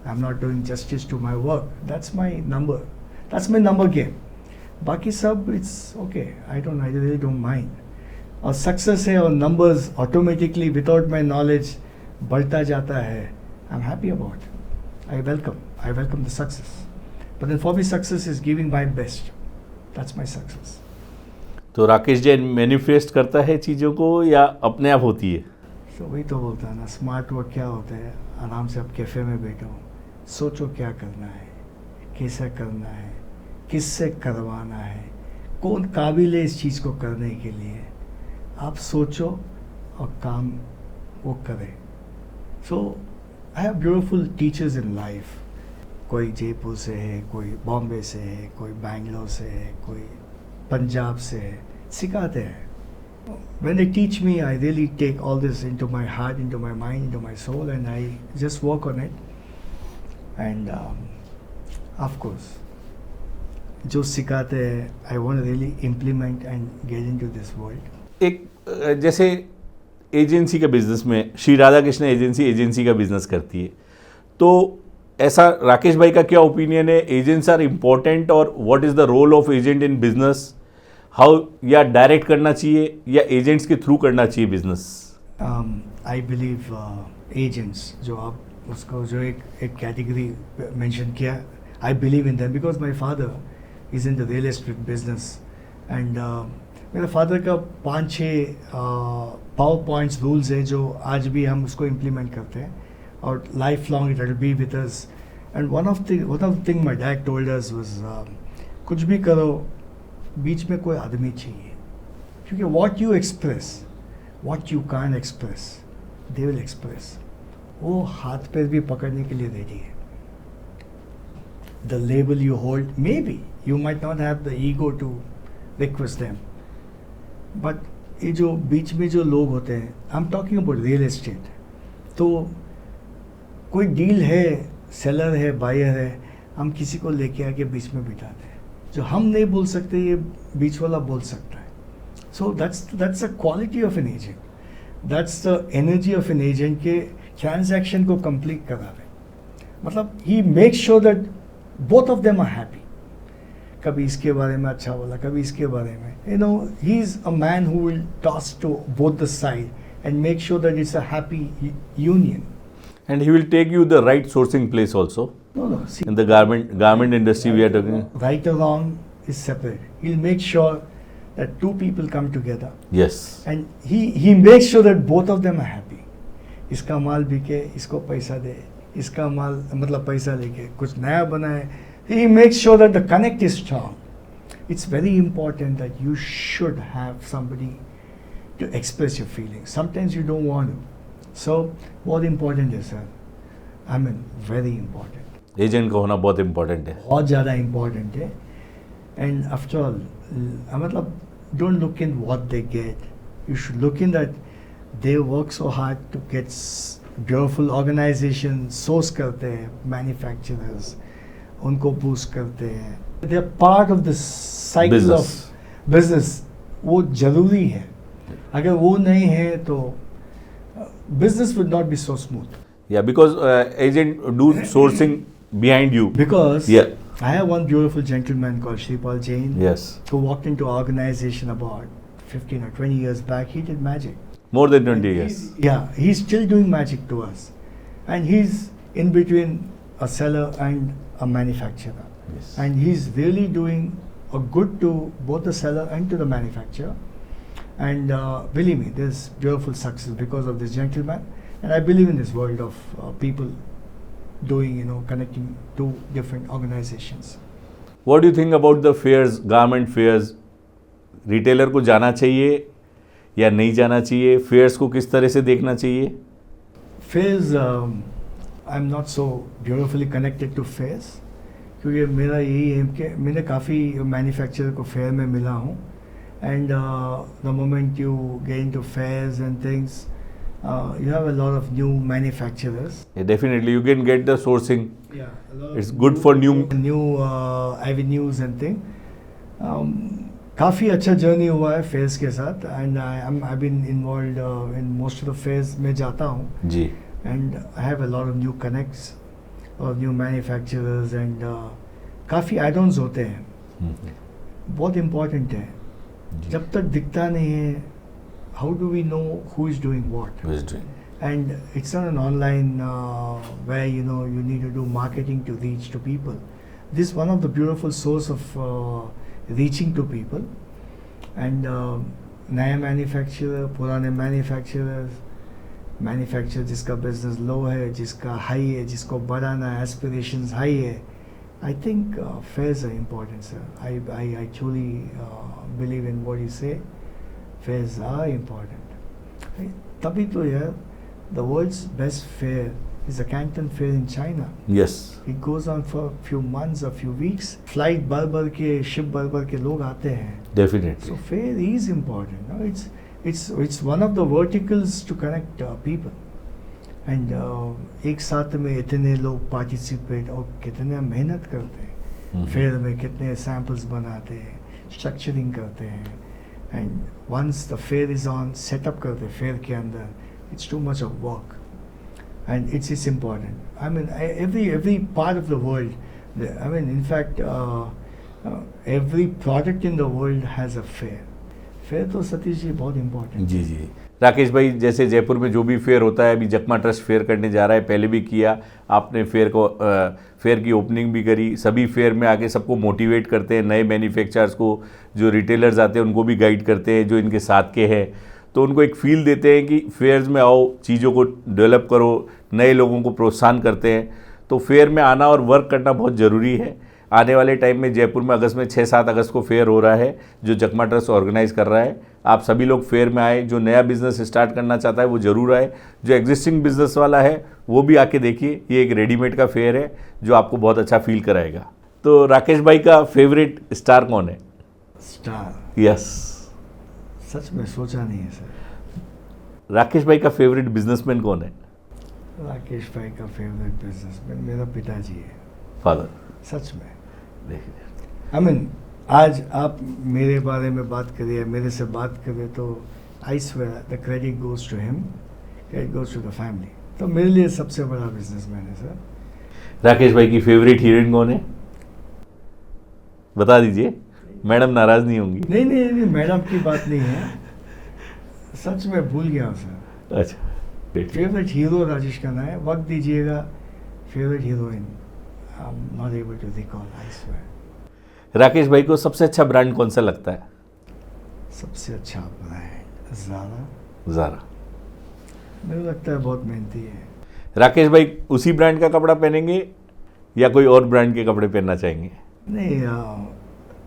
I am not doing justice to my work. That's my number, that's my number game. बाकी सब it's okay, I really don't mind. और सक्सेस है और numbers automatically without my knowledge बढ़ता जाता है. I am happy about. I welcome the success. But then for me success is giving my best. That's my success. तो राकेश जैन मैनिफेस्ट करता है चीज़ों को या अपने आप होती है? तो वही तो बोलता है ना, स्मार्ट वर्क क्या होता है. आराम से आप कैफ़े में बैठो, सोचो क्या करना है, कैसे करना है, किससे करवाना है, कौन काबिल है इस चीज़ को करने के लिए. आप सोचो और काम वो करें. So I have beautiful teachers in life. कोई जयपुर से है, कोई बॉम्बे से है, कोई बैंगलोर से है, कोई पंजाब से है. सिखाते हैं. When they teach me, I really take all this into my heart, into my mind, into my soul, and I just work on it. And of course, जो सिखाते हैं, I want to really implement and get into this world. एक जैसे एजेंसी का बिजनेस में श्री राधा कृष्ण एजेंसी का बिजनेस करती है, तो ऐसा राकेश भाई का क्या ओपिनियन है? एजेंट्स आर इम्पोर्टेंट, और what is the role of agent in business? How, या डायरेक्ट करना चाहिए या एजेंट्स के थ्रू करना चाहिए बिजनेस? आई बिलीव एजेंट्स, जो आप उसको जो एक कैटेगरी मेंशन किया, I believe in them because my father is in the real estate business. And मेरे फादर का 5-6 पावर पॉइंट्स रूल्स हैं जो आज भी हम उसको इम्प्लीमेंट करते हैं, और life long it will be with us. And one of the thing my dad told us was, कुछ भी करो बीच में कोई आदमी चाहिए, क्योंकि what you express, what you can't express, they will express. वो हाथ पैर भी पकड़ने के लिए रेडी है. The label you hold, may be you might not have the ego to request them, but ये जो बीच में जो लोग होते हैं, I am talking about real estate. तो कोई डील है, सेलर है, बायर है, हम किसी को लेके आके बीच में बिठाते हैं. जो हम नहीं बोल सकते ये बीच वाला बोल सकता है. So that's the quality of an agent. That's the energy of an agent के ट्रांजैक्शन को कंप्लीट करावे. मतलब he make sure that both of them are happy. कभी इसके बारे में अच्छा बोला, कभी इसके बारे में. You know, he is a man who will toss to both the side and make sure that it's a happy union. And he will take you the right sourcing place also. No. See, in the garment industry we are talking. Right or wrong is separate. He'll make sure that 2 people come together. Yes. And he makes sure that both of them are happy. इसका माल बिके, इसको पैसा दे, इसका माल मतलब पैसा लेके कुछ नया बनाए. He makes sure that the connect is strong. it's very important that you should have somebody to express your feelings. Sometimes you don't want to. So बहुत important है sir. I mean very important. Agent का होना बहुत इम्पोर्टेंट है. बहुत ज़्यादा important है. And after all, मतलब don't look in what they get. You should look in that they work so hard to get beautiful organization, source करते हैं, manufacturers, उनको boost करते हैं. They are part of the cycle of business. वो जरूरी है. अगर वो नहीं है तो business would not be so smooth. Yeah, because agent do sourcing behind you. Because yeah. I have one beautiful gentleman called Shripal Jain. Yes. Who walked into our organization about 15 or 20 years back. He did magic. More than 20 years. He's still doing magic to us. And he's in between a seller and a manufacturer. Yes. And he's really doing a good to both the seller and to the manufacturer. And believe me, there's beautiful success because of this gentleman. And I believe in this world of people doing, connecting two different organizations. What do you think about the fairs, garment fairs? Retailer को जाना चाहिए या नहीं जाना चाहिए? फेयर्स को किस तरह से देखना चाहिए? Fairs I am not so beautifully connected to fairs, क्योंकि मेरा यही है कि मैंने काफ़ी मैन्युफैक्चरर को फेयर में मिला हूँ. And the moment you get into fairs and things, you have a lot of new manufacturers. Yeah, definitely you can get the sourcing. Yeah, a lot It's of good for new avenues and thing. काफ़ी अच्छा जर्नी हुआ है फेयर्स के साथ. And I been involved in most of the fairs में जाता हूँ जी. And I have a lot of new connects और न्यू मैन्युफैक्चरर्स एंड काफ़ी एड-ऑन्स होते हैं. बहुत इम्पोर्टेंट है. जब तक दिखता नहीं है, how do we know who is doing what? Who is doing? And it's not an online where you need to do marketing to reach to people. This is one of the beautiful source of reaching to people. And नया manufacturer, पुराने manufacturers, manufacturer जिसका business low है, जिसका high है, जिसको बढ़ाना है, aspirations high है. I think fairs are important, sir. I truly believe in what you say. Fairs are important. तभी तो यार, the world's best fair is the Canton Fair in China. Yes. It goes on for a few months, a few weeks. Flight भर के, ship भर के लोग आते हैं. Definitely. So fair is important. No? It's one of the verticals to connect people. And एक साथ में इतने लोग participate और कितने मेहनत करते हैं. Fair में कितने samples बनाते हैं, structuring करते हैं. And once the fair is on, set up करते fair के अंदर, it's too much of work, and it's important. I mean, every part of the world, in fact, every product in the world has a fair. Fair तो सतीश जी बहुत इम्पोर्टेंट. जी जी. राकेश भाई, जैसे जयपुर में जो भी फेयर होता है, अभी जकमा ट्रस्ट फेयर करने जा रहा है, पहले भी किया आपने फेयर की ओपनिंग भी करी. सभी फेयर में आके सबको मोटिवेट करते हैं, नए मैन्युफैक्चरर्स को, जो रिटेलर्स आते हैं उनको भी गाइड करते हैं, जो इनके साथ के हैं, तो उनको एक फील देते हैं कि फेयर्स में आओ, चीज़ों को डेवलप करो, नए लोगों को प्रोत्साहन करते हैं. तो फेयर में आना और वर्क करना बहुत ज़रूरी है. आने वाले टाइम में जयपुर में अगस्त में 6-7 अगस्त को फेयर हो रहा है, जो जकमा ट्रस्ट ऑर्गेनाइज कर रहा है. आप सभी लोग फेयर में आए. जो नया बिज़नेस स्टार्ट करना चाहता है वो ज़रूर आए. जो एग्जिस्टिंग बिजनेस वाला है वो भी आके देखिए. ये एक रेडीमेड का फेयर है जो आपको बहुत अच्छा फील कराएगा. तो राकेश भाई का फेवरेट स्टार कौन है? स्टार? यस. सच में सोचा नहीं है सर. राकेश भाई का फेवरेट बिजनेसमैन कौन है? राकेश भाई का फेवरेट बिजनेसमैन मेरा पिताजी है. फादर? सच में. देखिए, आज आप मेरे बारे में बात करिए, मेरे से बात करें, तो I swear the credit goes to him, credit goes to the family. तो मेरे लिए सबसे बड़ा बिजनेसमैन है सर. राकेश भाई की फेवरेट हीरोइन कौन है? बता दीजिए, मैडम नाराज नहीं होंगी. नहीं, मैडम की बात नहीं है. सच में भूल गया हूँ सर. अच्छा. फेवरेट हीरो राजेश खन्ना है. वक्त दीजिएगा. Favourite heroine I'm not able to recall, I swear. Rakesh भाई को सबसे अच्छा ब्रांड कौन सा लगता है? सबसे अच्छा ब्रांड ज़ारा. ज़ारा. मुझे लगता है बहुत मेहनती है. राकेश भाई उसी ब्रांड का कपड़ा पहनेंगे या कोई और ब्रांड के कपड़े पहनना चाहेंगे? नहीं,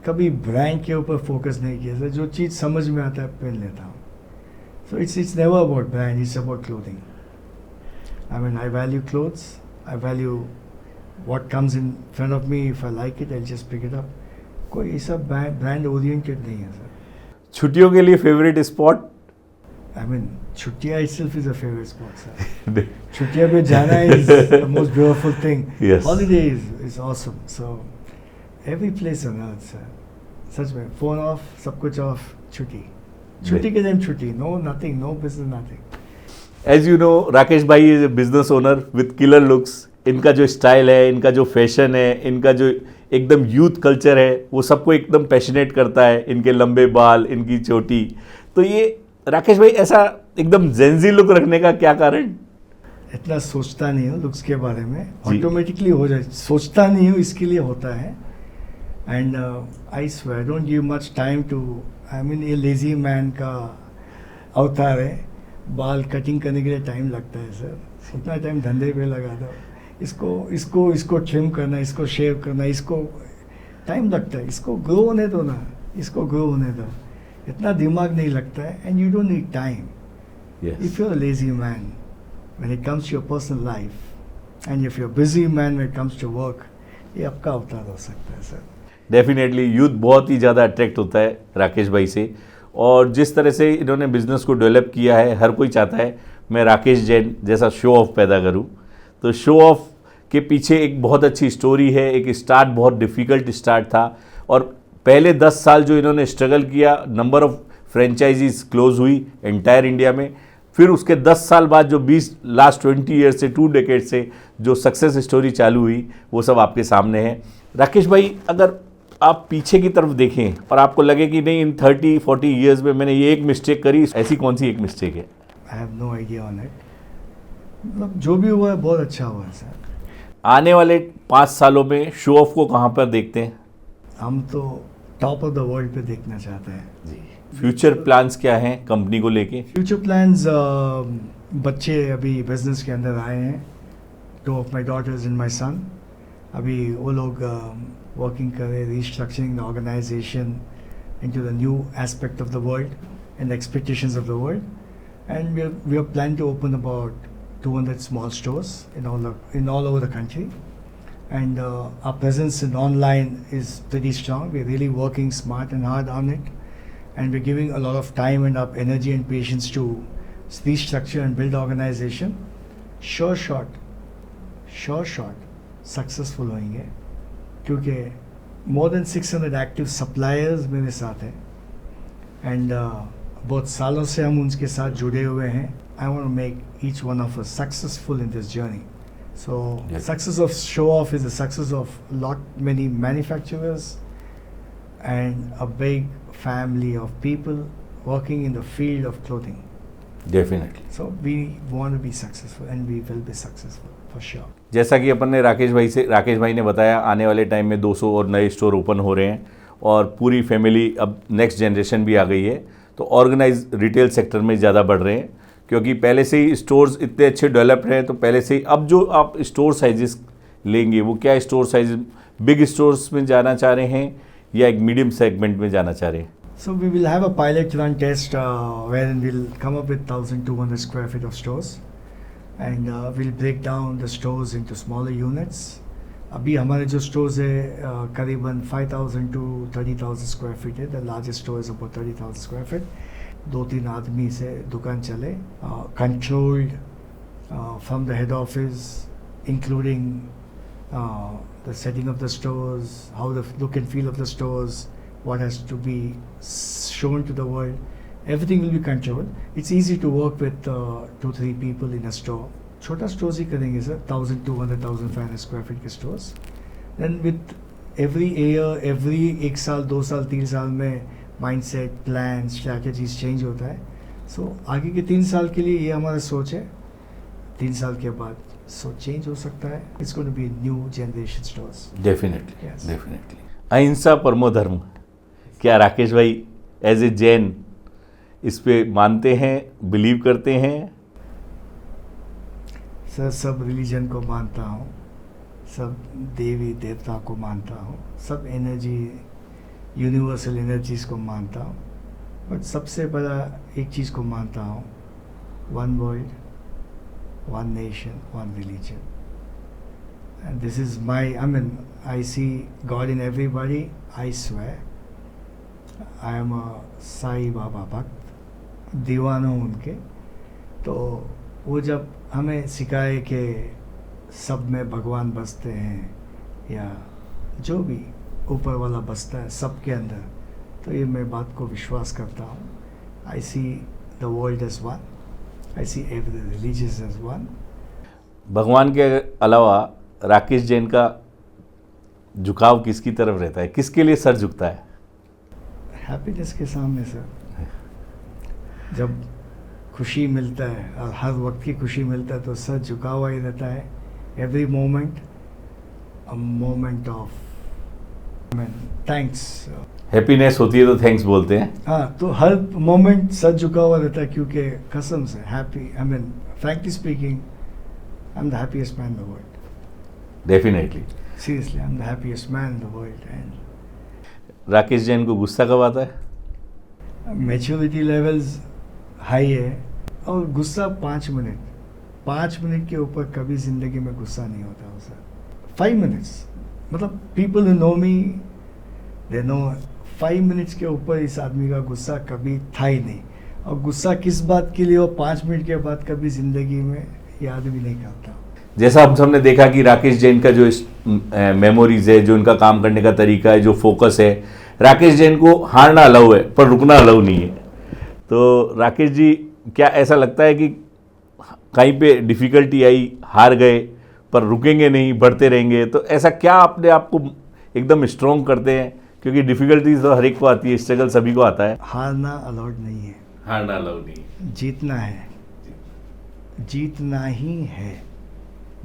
कभी ब्रांड के ऊपर फोकस नहीं किया सर, जो चीज़ समझ में आता है पहन लेता हूँ. So it's never about brand, it's about clothing. I mean, I value clothes, I value what comes in front of me. If I like it, I'll just pick it up. कोई ऐसा brand oriented नहीं है सर. छुट्टियों के लिए फेवरेट स्पॉट? I mean, छुट्टियाँ itself is a favorite spot sir. छुट्टियाँ पे जाना is the most beautiful thing. Yes. Holiday is awesome. So every place on earth sir. सच में phone off, सब कुछ off, छुट्टी के टाइम छुट्टी. No nothing, no business, nothing. As you know, Rakesh भाई is a business owner with killer looks. इनका जो स्टाइल है, इनका जो फैशन है, इनका जो एकदम यूथ कल्चर है, वो सबको एकदम पैशनेट करता है. इनके लंबे बाल, इनकी चोटी. तो ये राकेश भाई ऐसा एकदम जेंजी लुक रखने का क्या कारण? इतना सोचता नहीं हूँ लुक्स के बारे में, ऑटोमेटिकली हो जाए. सोचता नहीं हूँ, इसके लिए होता है. And I swear don't give much time to. I mean ये लेजी मैन का अवतार है. बाल कटिंग करने के लिए टाइम लगता है सर. उतना टाइम धंधे पे लगा दो. इसको ट्रिम करना, इसको शेव करना, इसको टाइम लगता है. इसको ग्रो होने दो ना, इसको ग्रो होने दो. इतना दिमाग नहीं लगता है. And you don't need time if you are lazy man when it comes to your personal life. And if you are busy man when it comes to work, ये आपका अवतार हो सकता है सर. डेफिनेटली यूथ बहुत ही ज़्यादा अट्रैक्ट होता है राकेश भाई से. और जिस तरह से इन्होंने बिज़नेस को डेवलप किया है, हर कोई चाहता है मैं राकेश जैन जैसा शो ऑफ पैदा करूं. तो शो ऑफ के पीछे एक बहुत अच्छी स्टोरी है. एक स्टार्ट बहुत डिफ़िकल्ट स्टार्ट था, और पहले 10 साल जो इन्होंने स्ट्रगल किया, नंबर ऑफ़ फ्रेंचाइजीज क्लोज हुई एंटायर इंडिया में. फिर उसके 10 साल बाद जो लास्ट 20 ईयर्स से 2 डेकेड से जो सक्सेस स्टोरी चालू हुई, वो सब आपके सामने है. राकेश भाई, अगर आप पीछे की तरफ देखें और आपको लगे कि नहीं, इन 30-40 ईयर्स में मैंने ये एक मिस्टेक करी, ऐसी कौन सी एक मिस्टेक है? I have no idea on it. मतलब जो भी हुआ है बहुत अच्छा हुआ है सर. आने वाले 5 सालों में शो ऑफ को कहाँ पर देखते हैं? हम तो टॉप ऑफ द वर्ल्ड पे देखना चाहते हैं जी. फ्यूचर प्लान्स क्या हैं कंपनी को लेके? फ्यूचर प्लान्स, बच्चे अभी बिजनेस के अंदर आए हैं. 2 of my daughters and my son. अभी वो लोग working कर रहे, restructuring the organization into the new aspect of the world and the expectations of the world. And we are planning to open about 200 small stores in all over the country. And our presence in online is pretty strong. We're really working smart and hard on it. And we're giving a lot of time and up energy and patience to restructure and build organization. Sure shot, successful होंगे, क्योंकि more than 600 active suppliers मेरे साथ हैं. एंड बहुत सालों से हम उनके साथ जुड़े हुए हैं. I want to make each one of us successful in this journey. So Yes. Success of Show Off is the success of many manufacturers and a big family of people working in the field of clothing. Definitely. So we want to be successful and we will be successful for sure. जैसा कि अपन ने राकेश भाई ने बताया, आने वाले टाइम में 200 और नए स्टोर ओपन हो रहे हैं, और पूरी फैमिली, अब नेक्स्ट जनरेशन भी आ गई है, तो ऑर्गेनाइज रिटेल सेक्टर में ज़्यादा बढ़ रहे हैं. क्योंकि पहले से ही स्टोर्स इतने अच्छे डेवलप्ड हैं, तो पहले से ही अब जो आप स्टोर साइजेस लेंगे, वो क्या स्टोर साइज बिग स्टोर्स में जाना चाह रहे हैं या एक मीडियम सेगमेंट में जाना चाह रहे हैं? So we will have a pilot run test wherein we'll come up with 1,200 square feet of stores, and we'll break down the stores into smaller units. अभी हमारे जो stores है करीबन 5,000 to 30,000 square feet है. The largest store is about 30,000 square feet. 2-3 आदमी से दुकान चले, controlled from the head office, including the setting of the stores, how the look and feel of the stores, what has to be shown to the world. Everything will be controlled. It's easy to work with 2-3 people in a store. छोटा stores ही करेंगे सर, 1,200, 1,500 square feet के stores. Then with every year, every 1 साल, 2 साल, 3 साल में mindset, plans, strategies change होता है. So आगे के 3 साल के लिए ये हमारा सोच है. 3 साल के बाद सोच चेंज हो सकता है. It's going to be new generation stores. Definitely. Yes. Definitely. अहिंसा परमो धर्म, क्या राकेश भाई एज ए जैन इस पे मानते हैं, बिलीव करते हैं? सर सब रिलीजन को मानता हूँ, सब देवी देवता को मानता हूँ, सब एनर्जी यूनिवर्सल एनर्जीज को मानता हूँ, बट सबसे बड़ा एक चीज़ को मानता हूँ, one world, one nation, one religion. And this is I see God in everybody, I swear. I am a Sai Baba भक्त, दीवाना हूँ उनके. तो वो जब हमें सिखाए कि सब में भगवान बसते हैं या जो भी ऊपर वाला बसता है सबके अंदर, तो ये मैं बात को विश्वास करता हूँ. I see the world as one, I see every religious as one. भगवान के अलावा राकेश जैन का झुकाव किसकी तरफ रहता है, किसके लिए सर झुकता है? हैप्पीनेस के सामने सर. जब खुशी मिलता है और हर वक्त की खुशी मिलता है तो सर झुका हुआ ही रहता है. Every moment a moment of thanks. Happiness होती है तो थैंक्स बोलते हैं. हाँ, तो हर मोमेंट सर झुका हुआ रहता है क्योंकि कसम से happy, frankly speaking, I am the happiest man in the world. Definitely. Seriously, I am the happiest man in the world. And Rakesh Jain को गुस्सा कब आता है? मैच्योरिटी लेवल्स हाई है और गुस्सा 5 मिनट के ऊपर कभी ज़िंदगी में गुस्सा नहीं होता हो सर. 5 मिनट्स, मतलब people who know me they know 5 minutes के ऊपर इस आदमी का गुस्सा कभी था ही नहीं. और गुस्सा किस बात के लिए, वो 5 मिनट के बाद कभी ज़िंदगी में याद भी नहीं करता. जैसा हम सबने देखा कि राकेश जैन का जो मेमोरीज है, जो इनका काम करने का तरीका है, जो फोकस है, राकेश जैन को हारना अलाउ है पर रुकना अलाउ नहीं है. तो राकेश जी, क्या ऐसा लगता है कि कहीं पे डिफ़िकल्टी आई, हार गए, पर रुकेंगे नहीं, बढ़ते रहेंगे? तो ऐसा क्या अपने आप को एकदम स्ट्रॉन्ग करते हैं? क्योंकि डिफ़िकल्टीज तो हर एक को आती है, स्ट्रगल सभी को आता है. हारना अलाउड नहीं है, हारना अलाउ नहीं, जीतना है. जीतना ही है,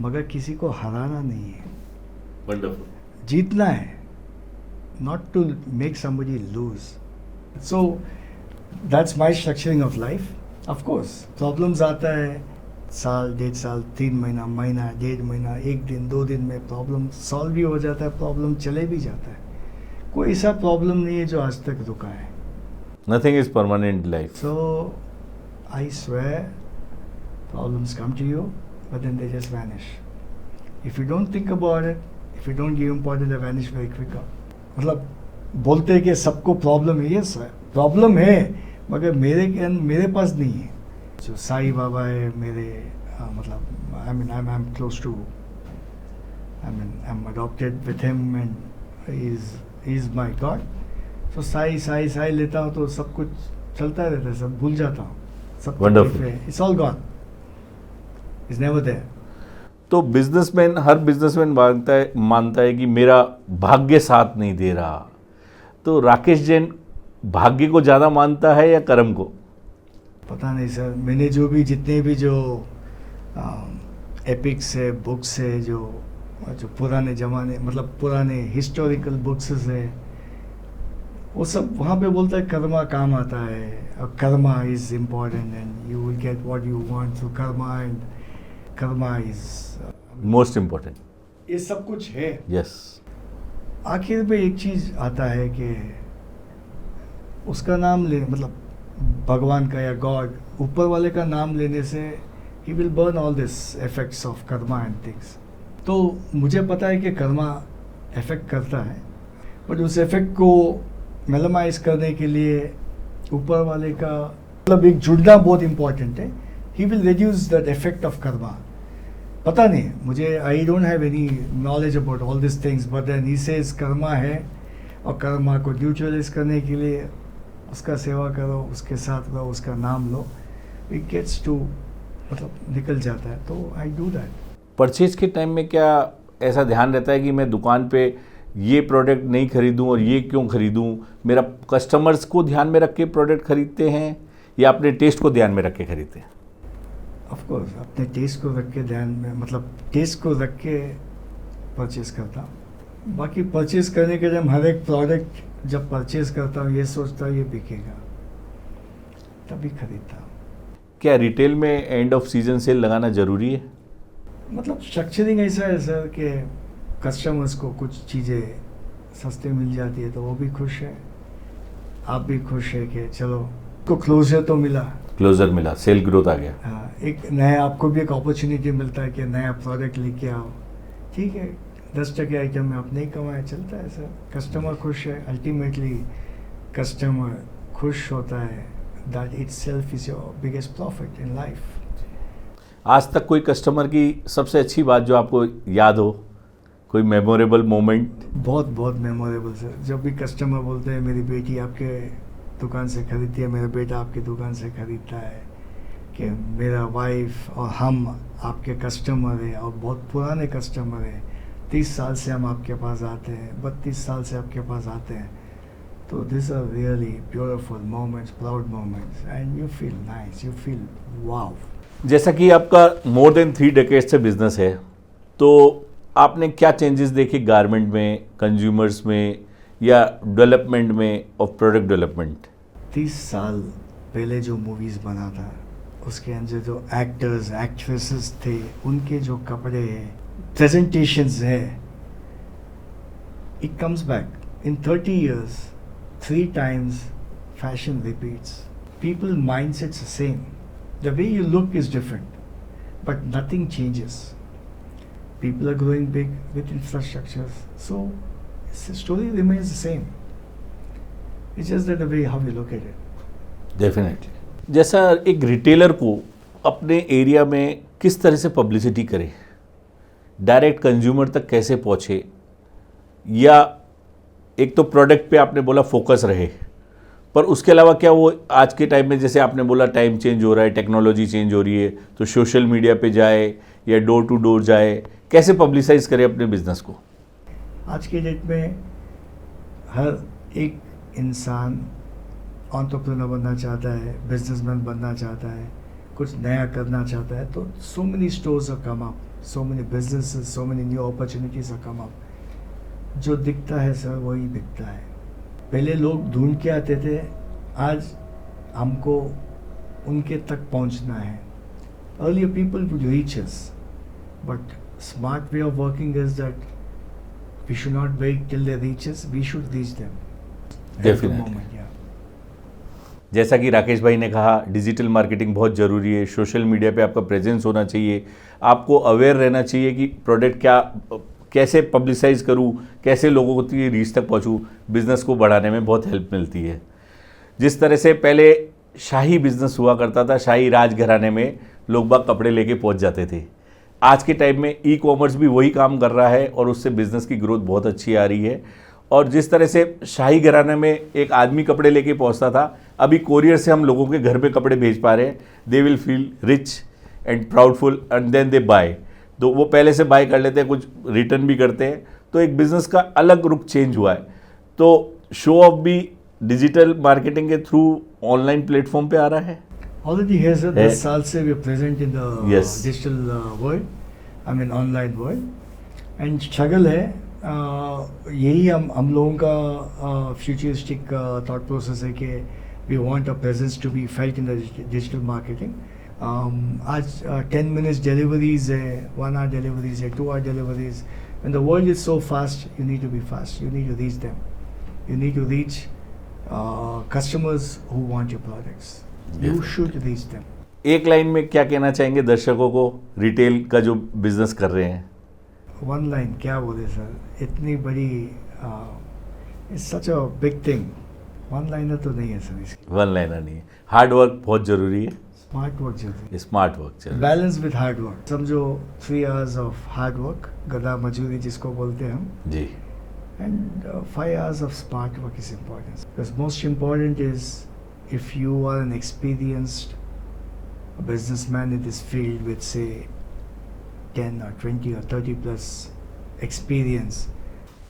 मगर किसी को हराना नहीं है. वंडरफुल. जीतना है, not to make somebody lose. So that's my structuring of life. Of course, problems आता है, साल, 1.5 साल, 3 महीना, महीना, 1.5 महीना, 1 दिन, 2 दिन में प्रॉब्लम सॉल्व भी हो जाता है, प्रॉब्लम चले भी जाता है. कोई ऐसा प्रॉब्लम नहीं है जो आज तक रुका है. Nothing is permanent life. So I swear, problems come to you, but then they just vanish. If you don't think about it, if you don't give importance, they vanish very quicker. मतलब बोलते हैं कि सबको प्रॉब्लम है. यस, प्रॉब्लम है, मगर मेरे पास नहीं है. जो साई बाबा है मेरे, मतलब I am close to, I am adopted with him and he is my god. So Sai लेता हूँ तो सब कुछ चलता रहता है, सब भूल जाता हूँ. सब it's all gone, is never there. तो बिजनेसमैन, हर बिजनेसमैन मानता है कि मेरा भाग्य साथ नहीं दे रहा. तो राकेश जैन भाग्य को ज़्यादा मानता है या कर्म को? पता नहीं सर. मैंने जितने भी जो एपिक्स है, बुक्स है, जो पुराने ज़माने, मतलब पुराने हिस्टोरिकल बुक्स है, वो सब वहाँ पे बोलता है कर्मा काम आता है, और Karma is important and you will get what you want through Karma, and Karma is most important. ये सब कुछ है. यस. आखिर में एक चीज़ आता है कि उसका नाम ले, मतलब भगवान का या गॉड, ऊपर वाले का नाम लेने से he will burn all this effects of Karma and things. तो मुझे पता है कि कर्मा इफेक्ट करता है, बट उस इफेक्ट को मिनिमाइज करने के लिए ऊपर वाले का, मतलब एक जुड़ना बहुत इम्पोर्टेंट है. He will reduce that effect of karma. पता नहीं मुझे, I don't have any knowledge about all this things, but then he says karma है, और कर्मा को न्यूट्रलाइज करने के लिए उसका सेवा करो, उसके साथ रहो, उसका नाम लो, इट गेट्स टू, मतलब निकल जाता है. तो आई डू दैट. परचेज के टाइम में क्या ऐसा ध्यान रहता है कि मैं दुकान पे ये प्रोडक्ट नहीं खरीदूं और ये क्यों खरीदूं? मेरा कस्टमर्स को ध्यान में रख के प्रोडक्ट खरीदते हैं या अपने टेस्ट को ध्यान में रख के खरीदते हैं? ऑफ कोर्स अपने टेस्ट को रख के ध्यान में, मतलब टेस्ट को रख के परचेज़ करता हूँ. बाकी परचेज करने के टाइम हर एक प्रोडक्ट जब परचेज करता हूँ ये सोचता हूँ ये बिकेगा, तभी खरीदता हूँ. क्या रिटेल में एंड ऑफ सीजन सेल लगाना ज़रूरी है? मतलब स्ट्रक्चरिंग ऐसा है सर कि कस्टमर्स को कुछ चीज़ें सस्ते मिल जाती है तो वो भी खुश है, आप भी खुश है कि चलो को क्लोजर तो मिला। क्लोजर मिला, सेल ग्रोथ आ गया। हाँ, एक नया आपको भी एक अपॉर्चुनिटी मिलता है कि नया प्रोडक्ट लेके आओ, ठीक है 10% आइटम में आप नहीं कमाए, चलता है सर। कस्टमर खुश है, अल्टीमेटली कस्टमर खुश होता है, that itself is your biggest profit in life. आज तक कोई कस्टमर की सबसे अच्छी बात जो आपको याद हो, कोई मेमोरेबल मोमेंट? बहुत मेमोरेबल सर। जब भी कस्टमर बोलते हैं मेरी बेटी आपके दुकान से खरीदती है, मेरा बेटा आपकी दुकान से खरीदता है, कि मेरा वाइफ और हम आपके कस्टमर है और बहुत पुराने कस्टमर है, 30 साल से हम आपके पास आते हैं, 32 साल से आपके पास आते हैं, तो this are really beautiful moments, proud moments, and you feel nice, you feel wow. जैसा कि आपका मोर देन 3 डेकेड से बिजनेस है, तो आपने क्या चेंजेस देखे गारमेंट में, कंज्यूमर्स में या डेवलपमेंट में ऑफ प्रोडक्ट डेवलपमेंट? 30 साल पहले जो मूवीज़ बना था उसके अंदर जो एक्टर्स एक्ट्रेसेस थे, उनके जो कपड़े हैं, प्रेजेंटेशंस है, it comes back in 30 years 3 times fashion repeats. People mindsets are same. The way you look is different, but nothing changes. People are growing big with infrastructures, so the story remains the same. It's just that the way how you look at it. Definitely. जैसा एक रिटेलर को अपने एरिया में किस तरह से पब्लिसिटी करे, डायरेक्ट कंज्यूमर तक कैसे पहुँचे, या एक तो प्रोडक्ट पे आपने बोला फोकस रहे, पर उसके अलावा क्या वो आज के टाइम में जैसे आपने बोला टाइम चेंज हो रहा है, टेक्नोलॉजी चेंज हो रही है, तो सोशल मीडिया पे जाए या डोर टू डोर जाए, कैसे पब्लिसाइज करे अपने बिजनेस को? आज के डेट में हर एक इंसान एंटरप्रेन्योर बनना चाहता है, बिजनेसमैन बनना चाहता है, कुछ नया करना चाहता है, तो so many stores are come up, so many businesses, so many new opportunities are come up. जो दिखता है सर वही बिकता है। पहले लोग ढूंढ के आते थे, आज हमको उनके तक पहुंचना है। Earlier people would reach us, but smart way of working is that we should not wait till they reach us, we should reach them. At the Definitely. moment, yeah. जैसा कि राकेश भाई ने कहा, डिजिटल मार्केटिंग बहुत ज़रूरी है, सोशल मीडिया पे आपका प्रेजेंस होना चाहिए, आपको अवेयर रहना चाहिए कि प्रोडक्ट क्या, कैसे पब्लिसाइज करूँ, कैसे लोगों की रीच तक पहुँचूँ, बिज़नेस को बढ़ाने में बहुत हेल्प मिलती है। जिस तरह से पहले शाही बिजनेस हुआ करता था, शाही राजघराने में लोग बाग कपड़े लेके पहुंच जाते थे, आज के टाइम में ई कॉमर्स भी वही काम कर रहा है और उससे बिज़नेस की ग्रोथ बहुत अच्छी आ रही है। और जिस तरह से शाही घराने में एक आदमी कपड़े लेके पहुंचता था, अभी कोरियर से हम लोगों के घर पे कपड़े भेज पा रहे हैं। They will feel rich and proudful and then they buy. तो वो पहले से बाय कर लेते हैं, कुछ रिटर्न भी करते हैं, तो एक बिज़नेस का अलग रुख चेंज हुआ है। तो शो ऑफ भी डिजिटल मार्केटिंग के थ्रू ऑनलाइन प्लेटफॉर्म पे आ रहा है। Already here, sir, 10 साल से we are present in the Yes. digital world, I mean online world, and struggle है। यही हम लोगों का futuristic thought process है कि we want our presence to be felt in the digital marketing. आज 10 minutes deliveries है, 1 hour deliveries है, 2 hour deliveries. When the world is so fast, you need to be fast. You need to reach them. You need to reach customers who want your products. You should reach them. एक लाइन में क्या कहना चाहेंगे दर्शकों को, रिटेल का जो बिजनेस कर रहे हैं? One line क्या बोले सर, इतनी बड़ी it's such a big thing. One liner तो नहीं है सर इसकी। वन लाइनर नहीं है, हार्ड वर्क बहुत ज़रूरी है, Smart work जरूरी है। स्मार्ट वर्क चाहिए। Balance with hard work. समझो 3 hours of hard work, गधा मजदूरी जिसको बोलते हैं हम, जी, and 5 hours of smart work is important. Because most important is if you are an experienced businessman in this field with say 10 or 20 or 30 plus experience.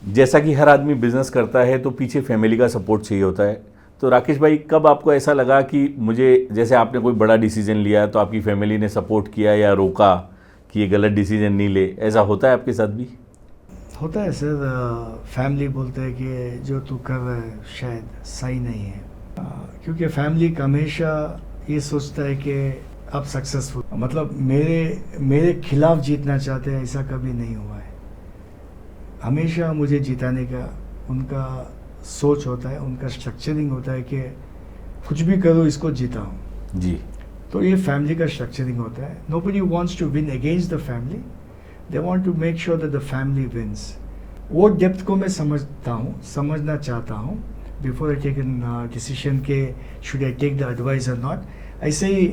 जैसा कि हर आदमी बिजनेस करता है तो पीछे फैमिली का सपोर्ट चाहिए होता है। तो राकेश भाई, कब आपको ऐसा लगा कि मुझे, जैसे आपने कोई बड़ा डिसीजन लिया तो आपकी फैमिली ने सपोर्ट किया या रोका कि ये गलत डिसीजन नहीं ले, ऐसा होता है आपके साथ भी? होता है सर। फैमिली बोलते हैं कि जो तू कर रहा है शायद सही नहीं है, क्योंकि फैमिली हमेशा ये सोचता है कि अब सक्सेसफुल, मतलब मेरे खिलाफ जीतना चाहते हैं, ऐसा कभी नहीं हुआ है। हमेशा मुझे जिताने का उनका सोच होता है, उनका स्ट्रक्चरिंग होता है कि कुछ भी करो इसको जिताऊं। जी। तो ये फैमिली का स्ट्रक्चरिंग होता है। Nobody wants to win against the family, they want to make sure that the family wins. वो डेप्थ को मैं समझता हूँ, समझना चाहता हूँ before I take an decision के should I take the advice और नॉट। ऐसे ही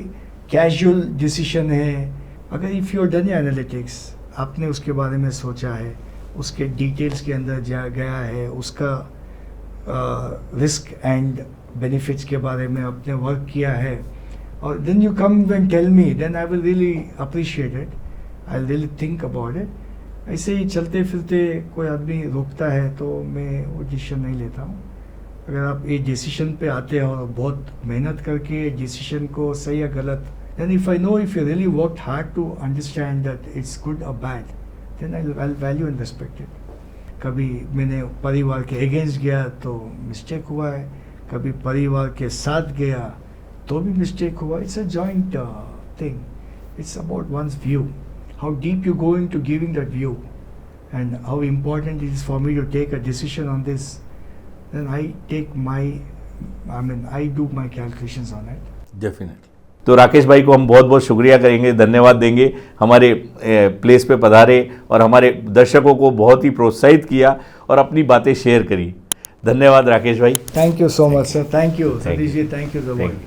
कैजुअल डिसीजन है, अगर if you are done analytics, आपने उसके बारे में सोचा है, उसके डिटेल्स के अंदर जा गया है, उसका रिस्क एंड बेनिफिट्स के बारे में आपने वर्क किया है, और then you come and tell me, then I will really appreciate it, I will really think about it. ऐसे ही चलते फिरते कोई आदमी रोकता है तो मैं वो डिसीजन नहीं लेता हूँ। अगर आप एक डिसीजन पे आते हो और बहुत मेहनत करके डिसीजन को सही या गलत, then if I know if you really worked hard to understand that it's good or bad, then I'll value and respect it. कभी मैंने परिवार के अगेंस्ट गया तो मिस्टेक हुआ है, कभी परिवार के साथ गया तो भी मिस्टेक हुआ। It's a joint thing. It's about one's view. How deep you go into giving that view and how important it is for me to take a decision on this. Then I do my calculations on it. Definitely. तो राकेश भाई को हम बहुत बहुत शुक्रिया करेंगे, धन्यवाद देंगे, हमारे प्लेस पे पधारे और हमारे दर्शकों को बहुत ही प्रोत्साहित किया और अपनी बातें शेयर करी। धन्यवाद राकेश भाई। Thank you so much, sir. Thank you, Thank Satish ji. Thank you, the Thank world. you.